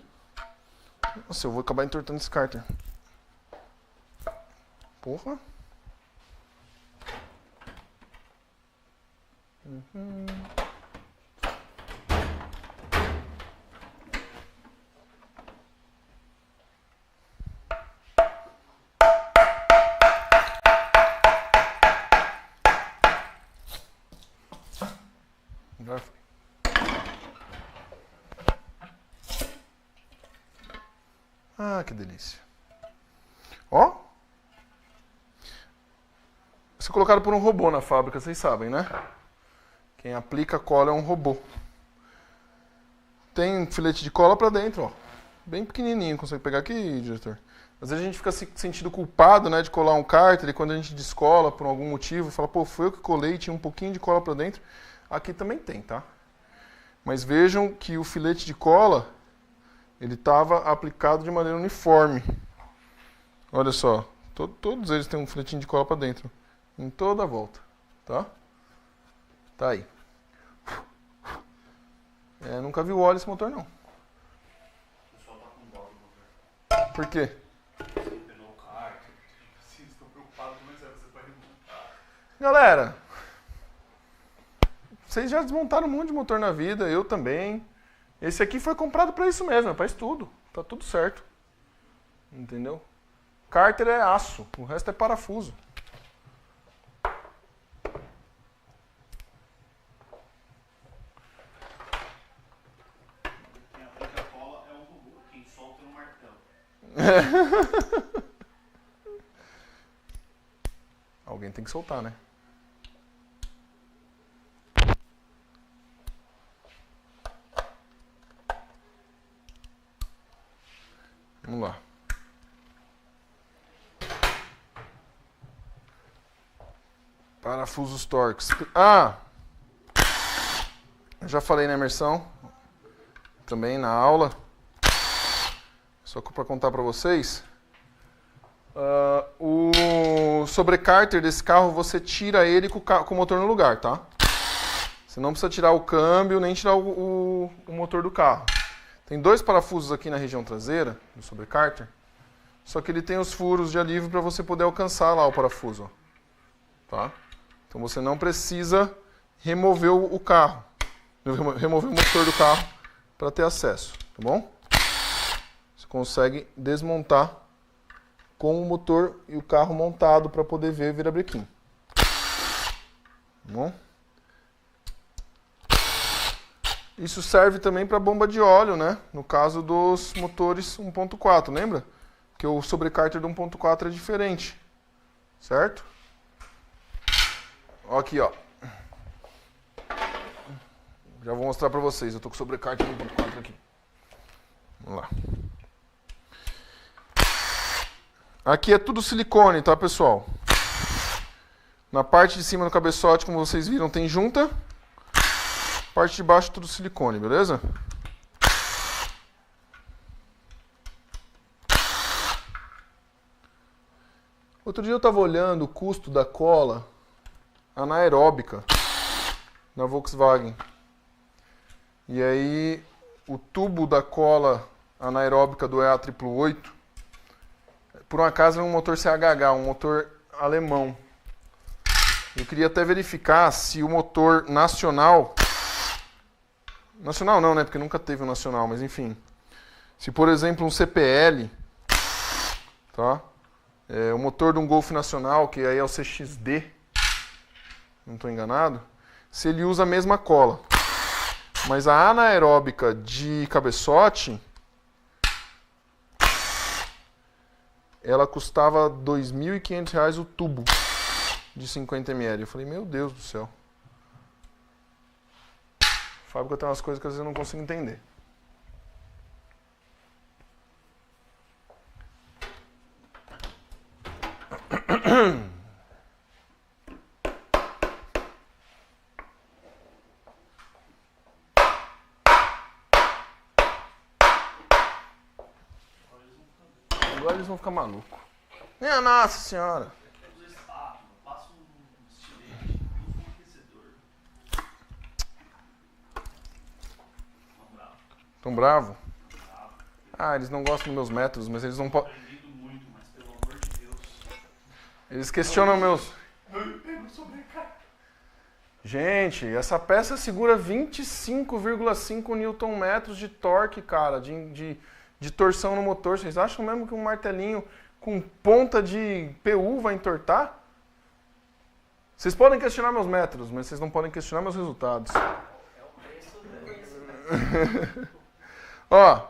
Nossa, eu vou acabar entortando esse cárter. Porra. Agora foi. Ah, que delícia. Ó. Isso é colocado por um robô na fábrica, vocês sabem, né? Quem aplica cola é um robô. Tem filete de cola pra dentro, ó. Bem pequenininho, consegue pegar aqui, diretor? Às vezes a gente fica se sentindo culpado, né, de colar um cárter e quando a gente descola por algum motivo, fala, pô, foi eu que colei e tinha um pouquinho de cola pra dentro. Aqui também tem, tá? Mas vejam que o filete de cola, ele estava aplicado de maneira uniforme. Olha só, todos eles têm um filetinho de cola pra dentro. Em toda a volta, tá? Tá aí. Nunca vi o óleo esse motor, não. O pessoal tá com dó do motor. Por quê? Você empenou o cárter. Assim, estou preocupado, mas é você vai remontar. Galera, vocês já desmontaram um monte de motor na vida, eu também. Esse aqui foi comprado para isso mesmo, é para estudo. Tá tudo certo. Entendeu? Cárter é aço, o resto é parafuso. Quem aplica a cola é o robô, quem solta é o martelo. Alguém tem que soltar, né? Vamos lá. Parafusos Torx. Ah! Eu já falei na imersão. Também na aula. Só para contar para vocês. O sobrecárter desse carro, você tira ele com o motor no lugar, tá? Você não precisa tirar o câmbio, nem tirar o motor do carro. Tem dois parafusos aqui na região traseira, do sobrecárter. Só que ele tem os furos de alívio para você poder alcançar lá o parafuso. Ó. Tá? Então você não precisa remover o carro. Remover o motor do carro para ter acesso. Tá bom? Você consegue desmontar com o motor e o carro montado para poder ver virabrequim. Tá bom? Isso serve também para bomba de óleo, né? No caso dos motores 1.4, lembra? Que o sobrecárter do 1.4 é diferente, certo? Ó aqui, ó. Já vou mostrar para vocês. Eu tô com o sobrecárter do 1.4 aqui. Vamos lá. Aqui é tudo silicone, tá, pessoal? Na parte de cima do cabeçote, como vocês viram, tem junta. Parte de baixo tudo silicone, beleza? Outro dia eu estava olhando o custo da cola anaeróbica na Volkswagen. E aí o tubo da cola anaeróbica do EA888, por um acaso é um motor CHH, um motor alemão. Eu queria até verificar se o motor nacional... Nacional não, né? Porque nunca teve um nacional, mas enfim. Se, por exemplo, um CPL, tá? O motor de um Golf nacional, que aí é o CXD, não estou enganado, se ele usa a mesma cola. Mas a anaeróbica de cabeçote, ela custava R$ 2.500 o tubo de 50 ml. Eu falei, meu Deus do céu. A fábrica tem umas coisas que às vezes eu não consigo entender. Agora eles vão ficar malucos. Minha Nossa Senhora! Usa espátula, passa um estilete, usa um aquecedor. Tão bravo? Ah, eles não gostam dos meus métodos, mas eles não podem... Aprendido muito, mas pelo amor de Deus. Eles questionam meus... Eu pego sobrecarga. Gente, essa peça segura 25,5 Nm de torque, cara, de torção no motor. Vocês acham mesmo que um martelinho com ponta de PU vai entortar? Vocês podem questionar meus métodos, mas vocês não podem questionar meus resultados. É o preço deles. Ó,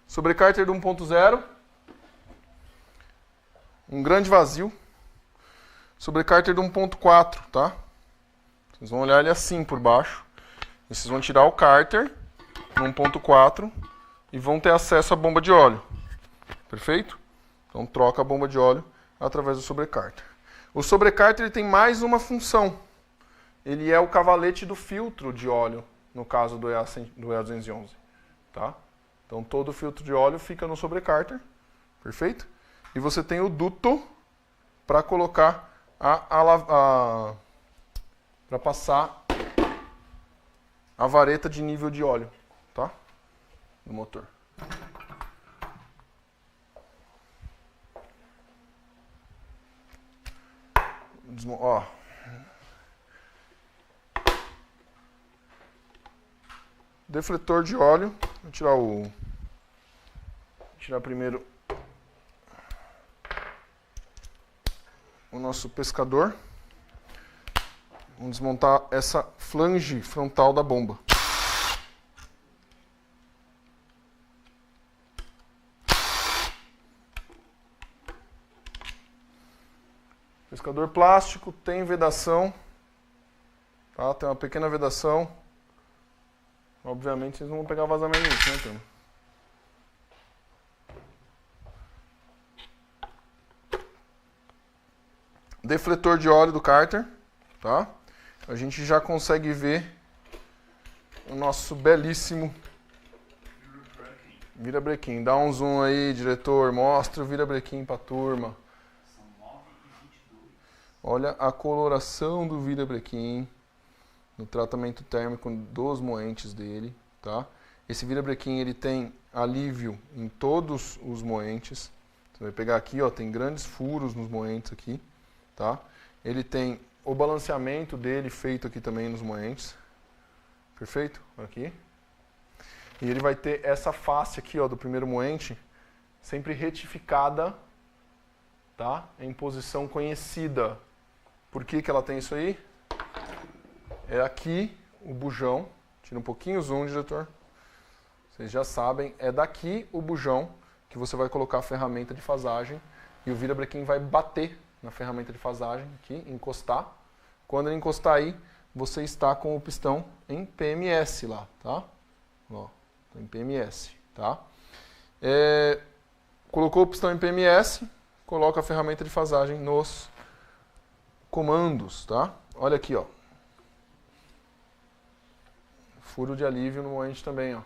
sobrecárter do 1.0. Um grande vazio. Sobrecárter do 1.4, tá? Vocês vão olhar ele assim por baixo. E vocês vão tirar o cárter no 1.4 e vão ter acesso à bomba de óleo. Perfeito? Então troca a bomba de óleo através do sobrecárter. O sobrecárter ele tem mais uma função. Ele é o cavalete do filtro de óleo, no caso do EA211. Tá? Então todo o filtro de óleo fica no sobrecárter. Perfeito? E você tem o duto para colocar para passar a vareta de nível de óleo, tá? No motor. Ó. Defletor de óleo. Vou tirar primeiro o nosso pescador. Vamos desmontar essa flange frontal da bomba. Pescador plástico, tem vedação, tá? Tem uma pequena vedação. Obviamente vocês não vão pegar vazamento nisso, né, turma? Defletor de óleo do cárter, tá? A gente já consegue ver o nosso belíssimo virabrequim. Dá um zoom aí, diretor, mostra o virabrequim pra turma. Olha a coloração do virabrequim no tratamento térmico dos moentes dele, tá? Esse virabrequim ele tem alívio em todos os moentes. Você vai pegar aqui, ó, tem grandes furos nos moentes aqui, tá? Ele tem o balanceamento dele feito aqui também nos moentes. Perfeito? Aqui. E ele vai ter essa face aqui, ó, do primeiro moente sempre retificada, tá? Em posição conhecida. Por que que ela tem isso aí? É aqui o bujão. Tira um pouquinho o zoom, diretor. Vocês já sabem, é daqui o bujão que você vai colocar a ferramenta de fasagem e o virabrequim vai bater na ferramenta de fasagem aqui, encostar. Quando ele encostar aí, você está com o pistão em PMS lá, tá? Ó, em PMS, tá? Colocou o pistão em PMS, coloca a ferramenta de fasagem nos comandos, tá? Olha aqui, ó. Furo de alívio no moente também, ó.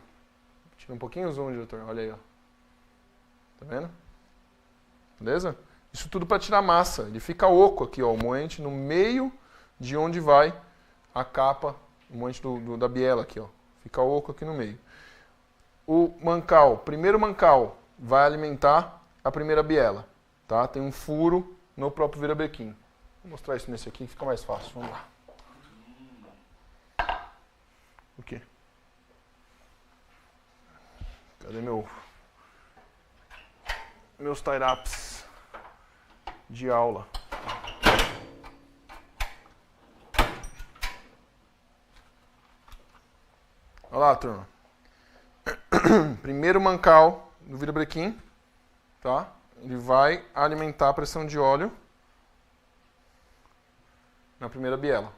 Tira um pouquinho o zoom, diretor. Olha aí, ó. Tá vendo? Beleza? Isso tudo para tirar massa. Ele fica oco aqui, ó. O moente no meio de onde vai a capa, o moente da biela aqui, ó. Fica oco aqui no meio. O mancal, primeiro mancal, vai alimentar a primeira biela, tá? Tem um furo no próprio virabrequim. Vou mostrar isso nesse aqui, fica mais fácil. Vamos lá. O quê? Cadê meus tie-ups de aula? Olha lá, turma. Primeiro mancal do virabrequim, tá? Ele vai alimentar a pressão de óleo na primeira biela.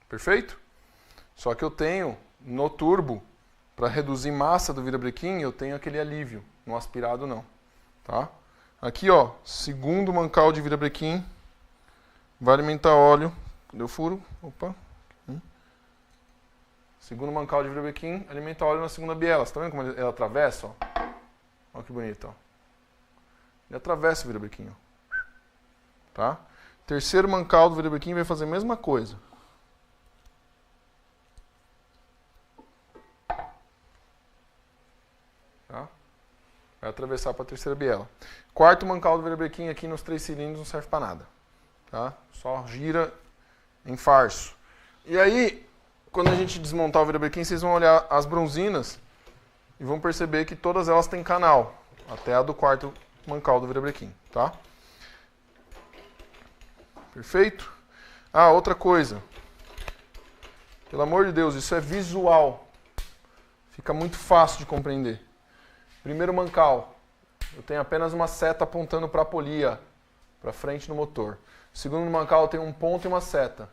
Perfeito? Só que eu tenho no turbo, para reduzir massa do virabrequim, eu tenho aquele alívio. No aspirado não, tá? Aqui, ó, segundo mancal de virabrequim, vai alimentar óleo. Cadê o furo? Opa. Segundo mancal de virabrequim, alimenta óleo na segunda biela. Você tá vendo como ela atravessa, ó? Olha que bonito, ó. Ele atravessa o virabrequim, ó. Tá? Terceiro mancal do virabrequim vai fazer a mesma coisa. Tá? Vai atravessar para a terceira biela. Quarto mancal do virabrequim aqui nos 3 cilindros não serve para nada. Tá? Só gira em farso. E aí, quando a gente desmontar o virabrequim, vocês vão olhar as bronzinas e vão perceber que todas elas têm canal, até a do quarto mancal do virabrequim, tá? Perfeito? Ah, outra coisa. Pelo amor de Deus, isso é visual. Fica muito fácil de compreender. Primeiro mancal, eu tenho apenas uma seta apontando para a polia, para frente no motor. Segundo mancal, eu tenho um ponto e uma seta.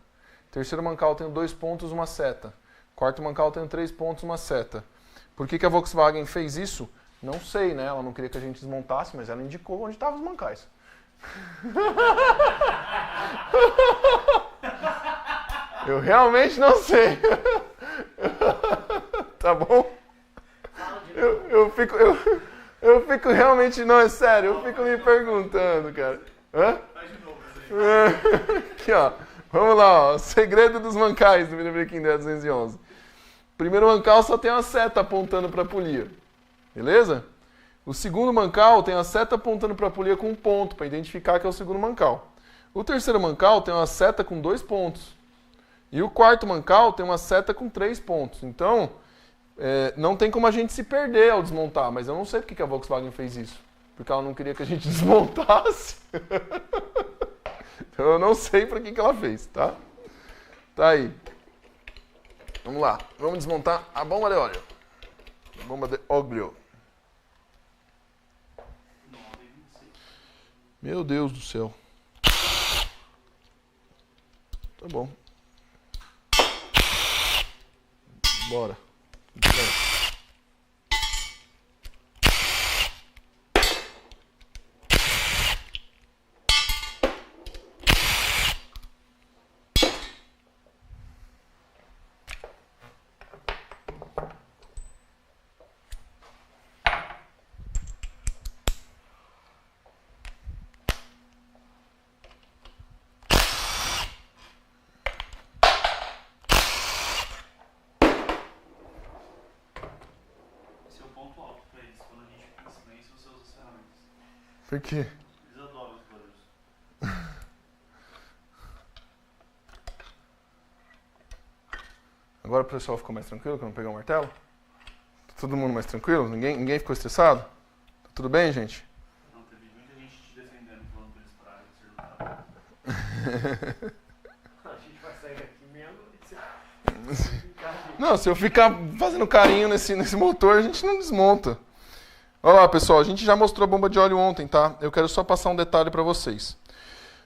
Terceiro mancal, eu tenho 2 pontos e uma seta. Quarto mancal, eu tenho 3 pontos e uma seta. Por que a Volkswagen fez isso? Não sei, né? Ela não queria que a gente desmontasse, mas ela indicou onde estavam os mancais. Eu realmente não sei. Tá bom? Eu fico realmente... Não, é sério. Eu fico me perguntando, cara. Hã? Aqui, ó. Vamos lá, ó. O segredo dos mancais do virabrequim 211. Primeiro mancal só tem uma seta apontando para a polia. Beleza? O segundo mancal tem a seta apontando para a polia com um ponto, para identificar que é o segundo mancal. O terceiro mancal tem uma seta com 2 pontos. E o quarto mancal tem uma seta com 3 pontos. Então, não tem como a gente se perder ao desmontar. Mas eu não sei porque que a Volkswagen fez isso. Porque ela não queria que a gente desmontasse. Então eu não sei para que ela fez, tá? Tá aí. Vamos lá. Vamos desmontar a bomba de óleo. Bomba de óleo. Meu Deus do céu. Tá bom. Bora. Por quê? Eles adoram os barulhos. Agora o pessoal ficou mais tranquilo quando pegar o martelo? Tá todo mundo mais tranquilo? Ninguém ficou estressado? Tá tudo bem, gente? Não, teve muita gente te defendendo, falando pra eles pararem de ser lutado. A gente vai sair daqui mesmo. Não, se eu ficar fazendo carinho nesse motor, a gente não desmonta. Olha lá, pessoal, a gente já mostrou a bomba de óleo ontem, tá? Eu quero só passar um detalhe para vocês.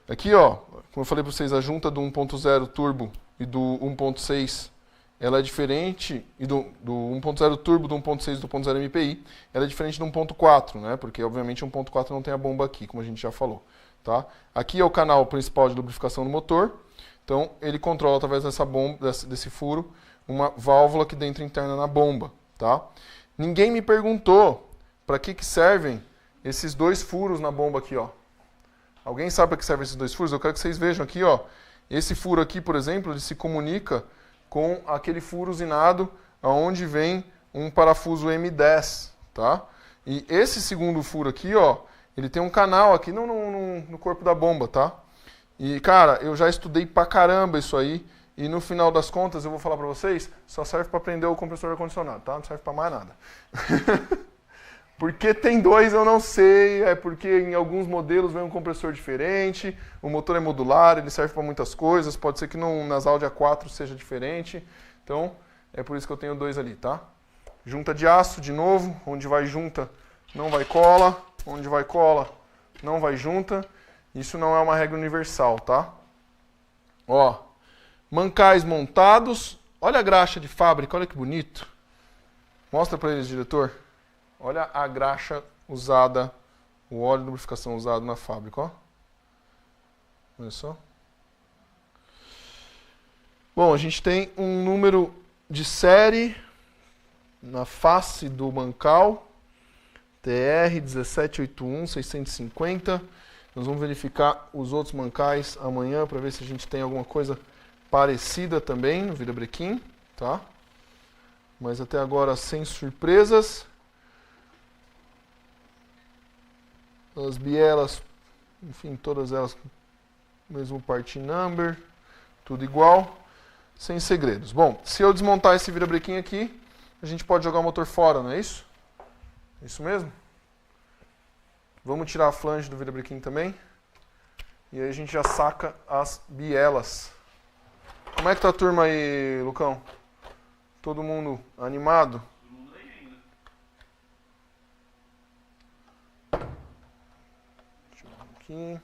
Aqui, ó, como eu falei para vocês, a junta do 1.0 turbo e do 1.6, ela é diferente, e do 1.0 turbo, do 1.6 e do 1.0 MPI, ela é diferente do 1.4, né? Porque, obviamente, o 1.4 não tem a bomba aqui, como a gente já falou, tá? Aqui é o canal principal de lubrificação do motor, então ele controla, através dessa bomba, desse furo, uma válvula aqui dentro interna na bomba, tá? Ninguém me perguntou para que servem esses 2 furos na bomba aqui, ó. Alguém sabe para que servem esses 2 furos? Eu quero que vocês vejam aqui, ó. Esse furo aqui, por exemplo, ele se comunica com aquele furo usinado aonde vem um parafuso M10, tá? E esse segundo furo aqui, ó, ele tem um canal aqui no corpo da bomba, tá? E, cara, eu já estudei pra caramba isso aí. E no final das contas, eu vou falar pra vocês, só serve para prender o compressor de ar-condicionado, tá? Não serve para mais nada. Por que tem 2 eu não sei, é porque em alguns modelos vem um compressor diferente, o motor é modular, ele serve para muitas coisas, pode ser que nas Audi A4 seja diferente, então é por isso que eu tenho 2 ali, tá? Junta de aço, de novo, onde vai junta não vai cola, onde vai cola não vai junta, isso não é uma regra universal, tá? Ó, mancais montados, olha a graxa de fábrica, olha que bonito. Mostra para eles, diretor. Olha a graxa usada, o óleo de lubrificação usado na fábrica, ó. Olha só. Bom, a gente tem um número de série na face do mancal, TR 1781-650. Nós vamos verificar os outros mancais amanhã para ver se a gente tem alguma coisa parecida também no virabrequim, tá? Mas até agora sem surpresas. As bielas, enfim, todas elas com o mesmo part number, tudo igual, sem segredos. Bom, se eu desmontar esse virabrequim aqui, a gente pode jogar o motor fora, não é isso? Isso mesmo? Vamos tirar a flange do virabrequim também. E aí a gente já saca as bielas. Como é que tá a turma aí, Lucão? Todo mundo animado? Todo mundo aí ainda. Deixa eu ver aqui.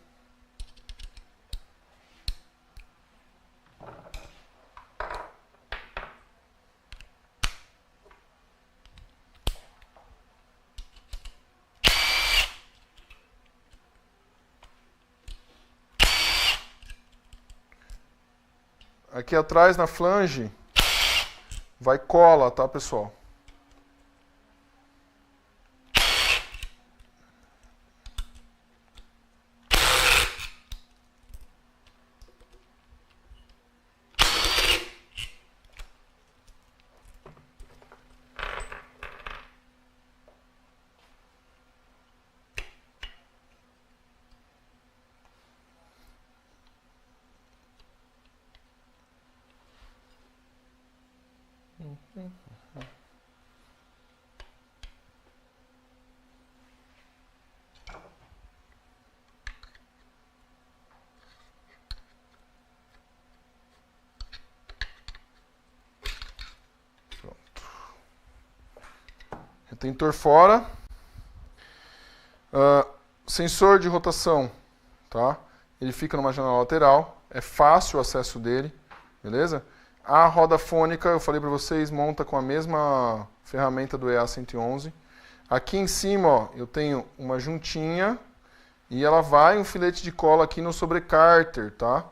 Aqui atrás na flange vai cola, tá, pessoal? Retentor fora. Sensor de rotação, tá? Ele fica numa janela lateral. É fácil o acesso dele, beleza? A roda fônica, eu falei para vocês, monta com a mesma ferramenta do EA111. Aqui em cima, ó, eu tenho uma juntinha e ela vai um filete de cola aqui no sobrecárter, tá?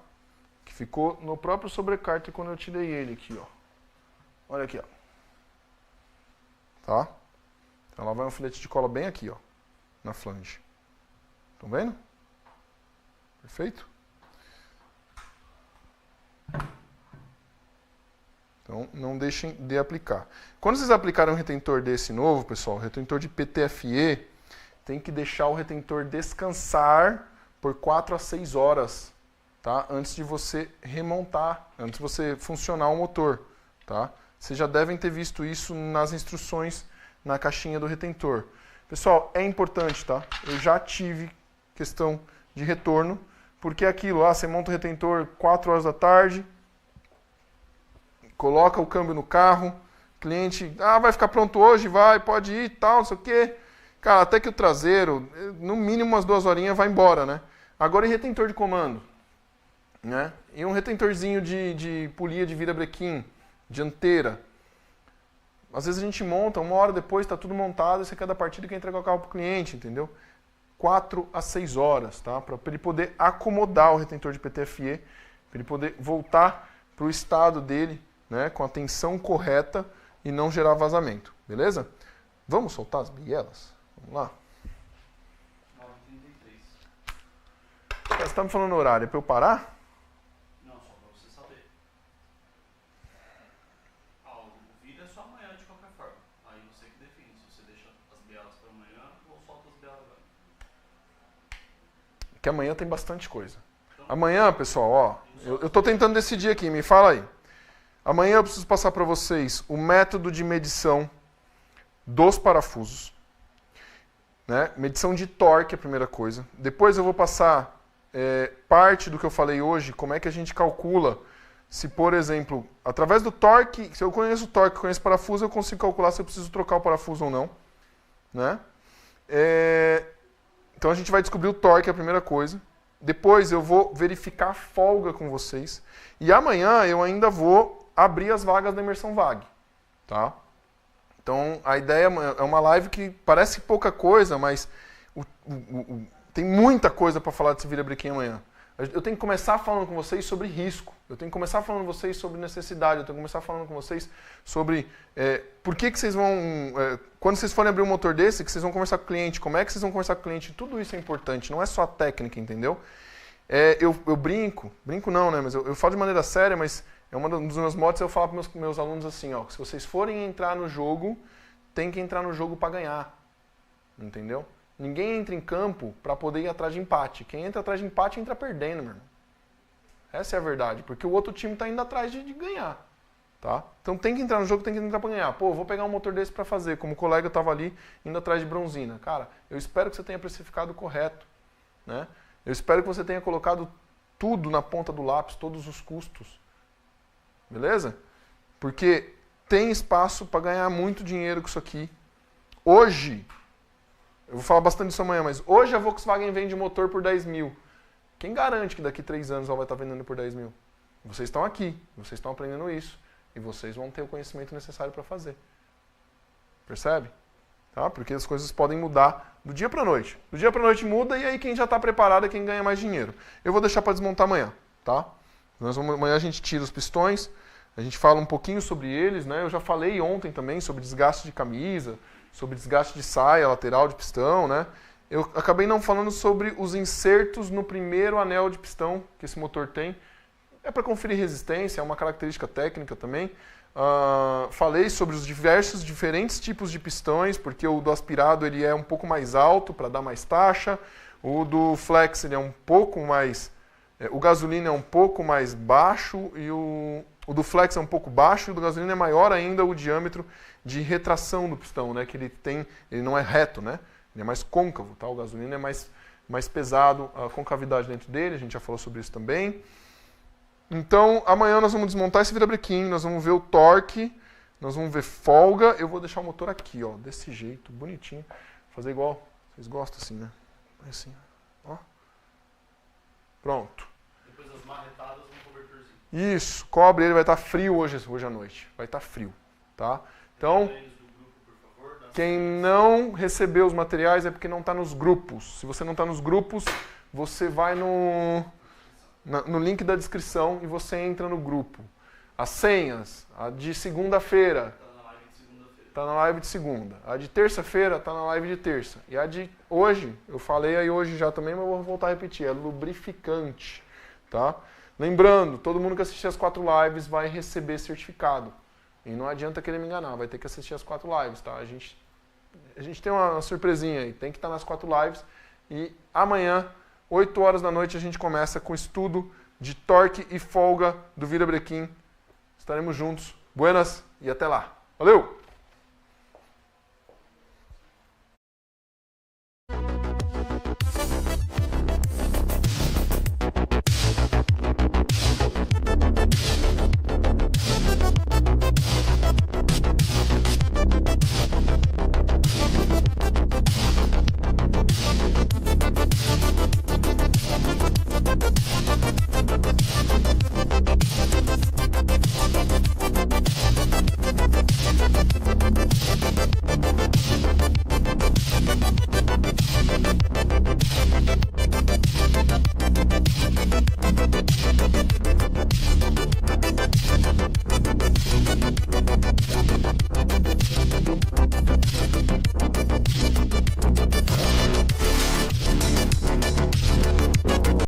Que ficou no próprio sobrecárter quando eu tirei ele aqui, ó. Olha aqui, ó. Tá? Então ela vai um filete de cola bem aqui, ó, na flange. Estão vendo? Perfeito? Então não deixem de aplicar. Quando vocês aplicarem um retentor desse novo, pessoal, retentor de PTFE, tem que deixar o retentor descansar por 4 a 6 horas, tá? Antes de você remontar, antes de você funcionar o motor, tá? Vocês já devem ter visto isso nas instruções na caixinha do retentor. Pessoal, é importante, tá? Eu já tive questão de retorno, porque é aquilo, você monta o retentor 4 horas da tarde, coloca o câmbio no carro, cliente, vai ficar pronto hoje, vai, pode ir, tal, não sei o quê. Cara, até que o traseiro, no mínimo umas 2 horinhas vai embora, né? Agora e retentor de comando, né? E um retentorzinho de polia de virabrequim, dianteira. Às vezes a gente monta, 1 hora depois está tudo montado e você quer dar partida e quer entregar o carro para o cliente, entendeu? 4 a 6 horas, tá? Para ele poder acomodar o retentor de PTFE, para ele poder voltar para o estado dele, né, com a tensão correta e não gerar vazamento, beleza? Vamos soltar as bielas? Vamos lá? 9h33. Você está me falando horário, é para eu parar? Não, só pra você saber. O vídeo é só amanhã de qualquer forma. Aí você que define se você deixa as bielas para amanhã ou solta as bielas agora. Que amanhã tem bastante coisa. Amanhã, pessoal, ó, eu estou tentando decidir aqui, me fala aí. Amanhã eu preciso passar para vocês o método de medição dos parafusos. Né? Medição de torque é a primeira coisa. Depois eu vou passar parte do que eu falei hoje, como é que a gente calcula se, por exemplo, através do torque, se eu conheço o torque, conheço o parafuso, eu consigo calcular se eu preciso trocar o parafuso ou não. Né? Então a gente vai descobrir o torque, é a primeira coisa. Depois eu vou verificar a folga com vocês. E amanhã eu ainda vou abrir as vagas da imersão VAG, tá? Então a ideia é uma live que parece pouca coisa, mas tem muita coisa para falar desse virabrequim amanhã. Eu tenho que começar falando com vocês sobre risco, eu tenho que começar falando com vocês sobre necessidade, eu tenho que começar falando com vocês sobre por que vocês vão, quando vocês forem abrir um motor desse, que vocês vão conversar com o cliente, como é que vocês vão conversar com o cliente, tudo isso é importante, não é só a técnica, entendeu? Eu brinco não, né, mas eu falo de maneira séria, mas um dos meus motos eu falo para meus alunos assim, ó, se vocês forem entrar no jogo, tem que entrar no jogo para ganhar, entendeu? Ninguém entra em campo para poder ir atrás de empate. Quem entra atrás de empate entra perdendo, meu irmão. Essa é a verdade, porque o outro time está indo atrás de ganhar. Tá? Então tem que entrar no jogo, tem que entrar para ganhar. Pô, vou pegar um motor desse para fazer, como o colega estava ali indo atrás de bronzina. Cara, eu espero que você tenha precificado correto. Né? Eu espero que você tenha colocado tudo na ponta do lápis, todos os custos. Beleza? Porque tem espaço para ganhar muito dinheiro com isso aqui. Hoje, eu vou falar bastante disso amanhã, mas hoje a Volkswagen vende motor por 10 mil. Quem garante que daqui 3 anos ela vai estar vendendo por 10 mil? Vocês estão aqui, vocês estão aprendendo isso. E vocês vão ter o conhecimento necessário para fazer. Percebe? Tá? Porque as coisas podem mudar do dia para a noite. Do dia para a noite muda e aí quem já está preparado é quem ganha mais dinheiro. Eu vou deixar para desmontar amanhã. Tá? Amanhã a gente tira os pistões, a gente fala um pouquinho sobre eles. Né? Eu já falei ontem também sobre desgaste de camisa, sobre desgaste de saia lateral de pistão. Né? Eu acabei não falando sobre os insertos no primeiro anel de pistão que esse motor tem. É para conferir resistência, é uma característica técnica também. Falei sobre os diferentes tipos de pistões, porque o do aspirado ele é um pouco mais alto para dar mais taxa, o do flex ele é um pouco mais... o gasolina é um pouco mais baixo e o do flex é um pouco baixo e o do gasolina é maior ainda o diâmetro de retração do pistão, né? Que ele não é reto, né? Ele é mais côncavo, tá? O gasolina é mais pesado, a concavidade dentro dele, a gente já falou sobre isso também. Então, amanhã nós vamos desmontar esse virabrequim, nós vamos ver o torque, nós vamos ver folga. Eu vou deixar o motor aqui, ó, desse jeito, bonitinho. Fazer igual, vocês gostam assim, né? Assim, ó. Pronto. Depois das marretadas, um cobertorzinho. Isso, cobre ele, vai estar frio hoje à noite. Vai estar frio, tá? Então, quem não recebeu os materiais é porque não está nos grupos. Se você não está nos grupos, você vai no link da descrição e você entra no grupo. As senhas, a de segunda-feira está na live de segunda. A de terça-feira está na live de terça. E a de hoje, eu falei aí hoje já também, mas vou voltar a repetir, é lubrificante. Tá? Lembrando, todo mundo que assistir as 4 lives vai receber certificado. E não adianta querer me enganar, vai ter que assistir as 4 lives. Tá? A gente tem uma surpresinha aí, tem que estar nas 4 lives. E amanhã, 8 horas da noite, a gente começa com o estudo de torque e folga do virabrequim. Estaremos juntos. Buenas e até lá. Valeu!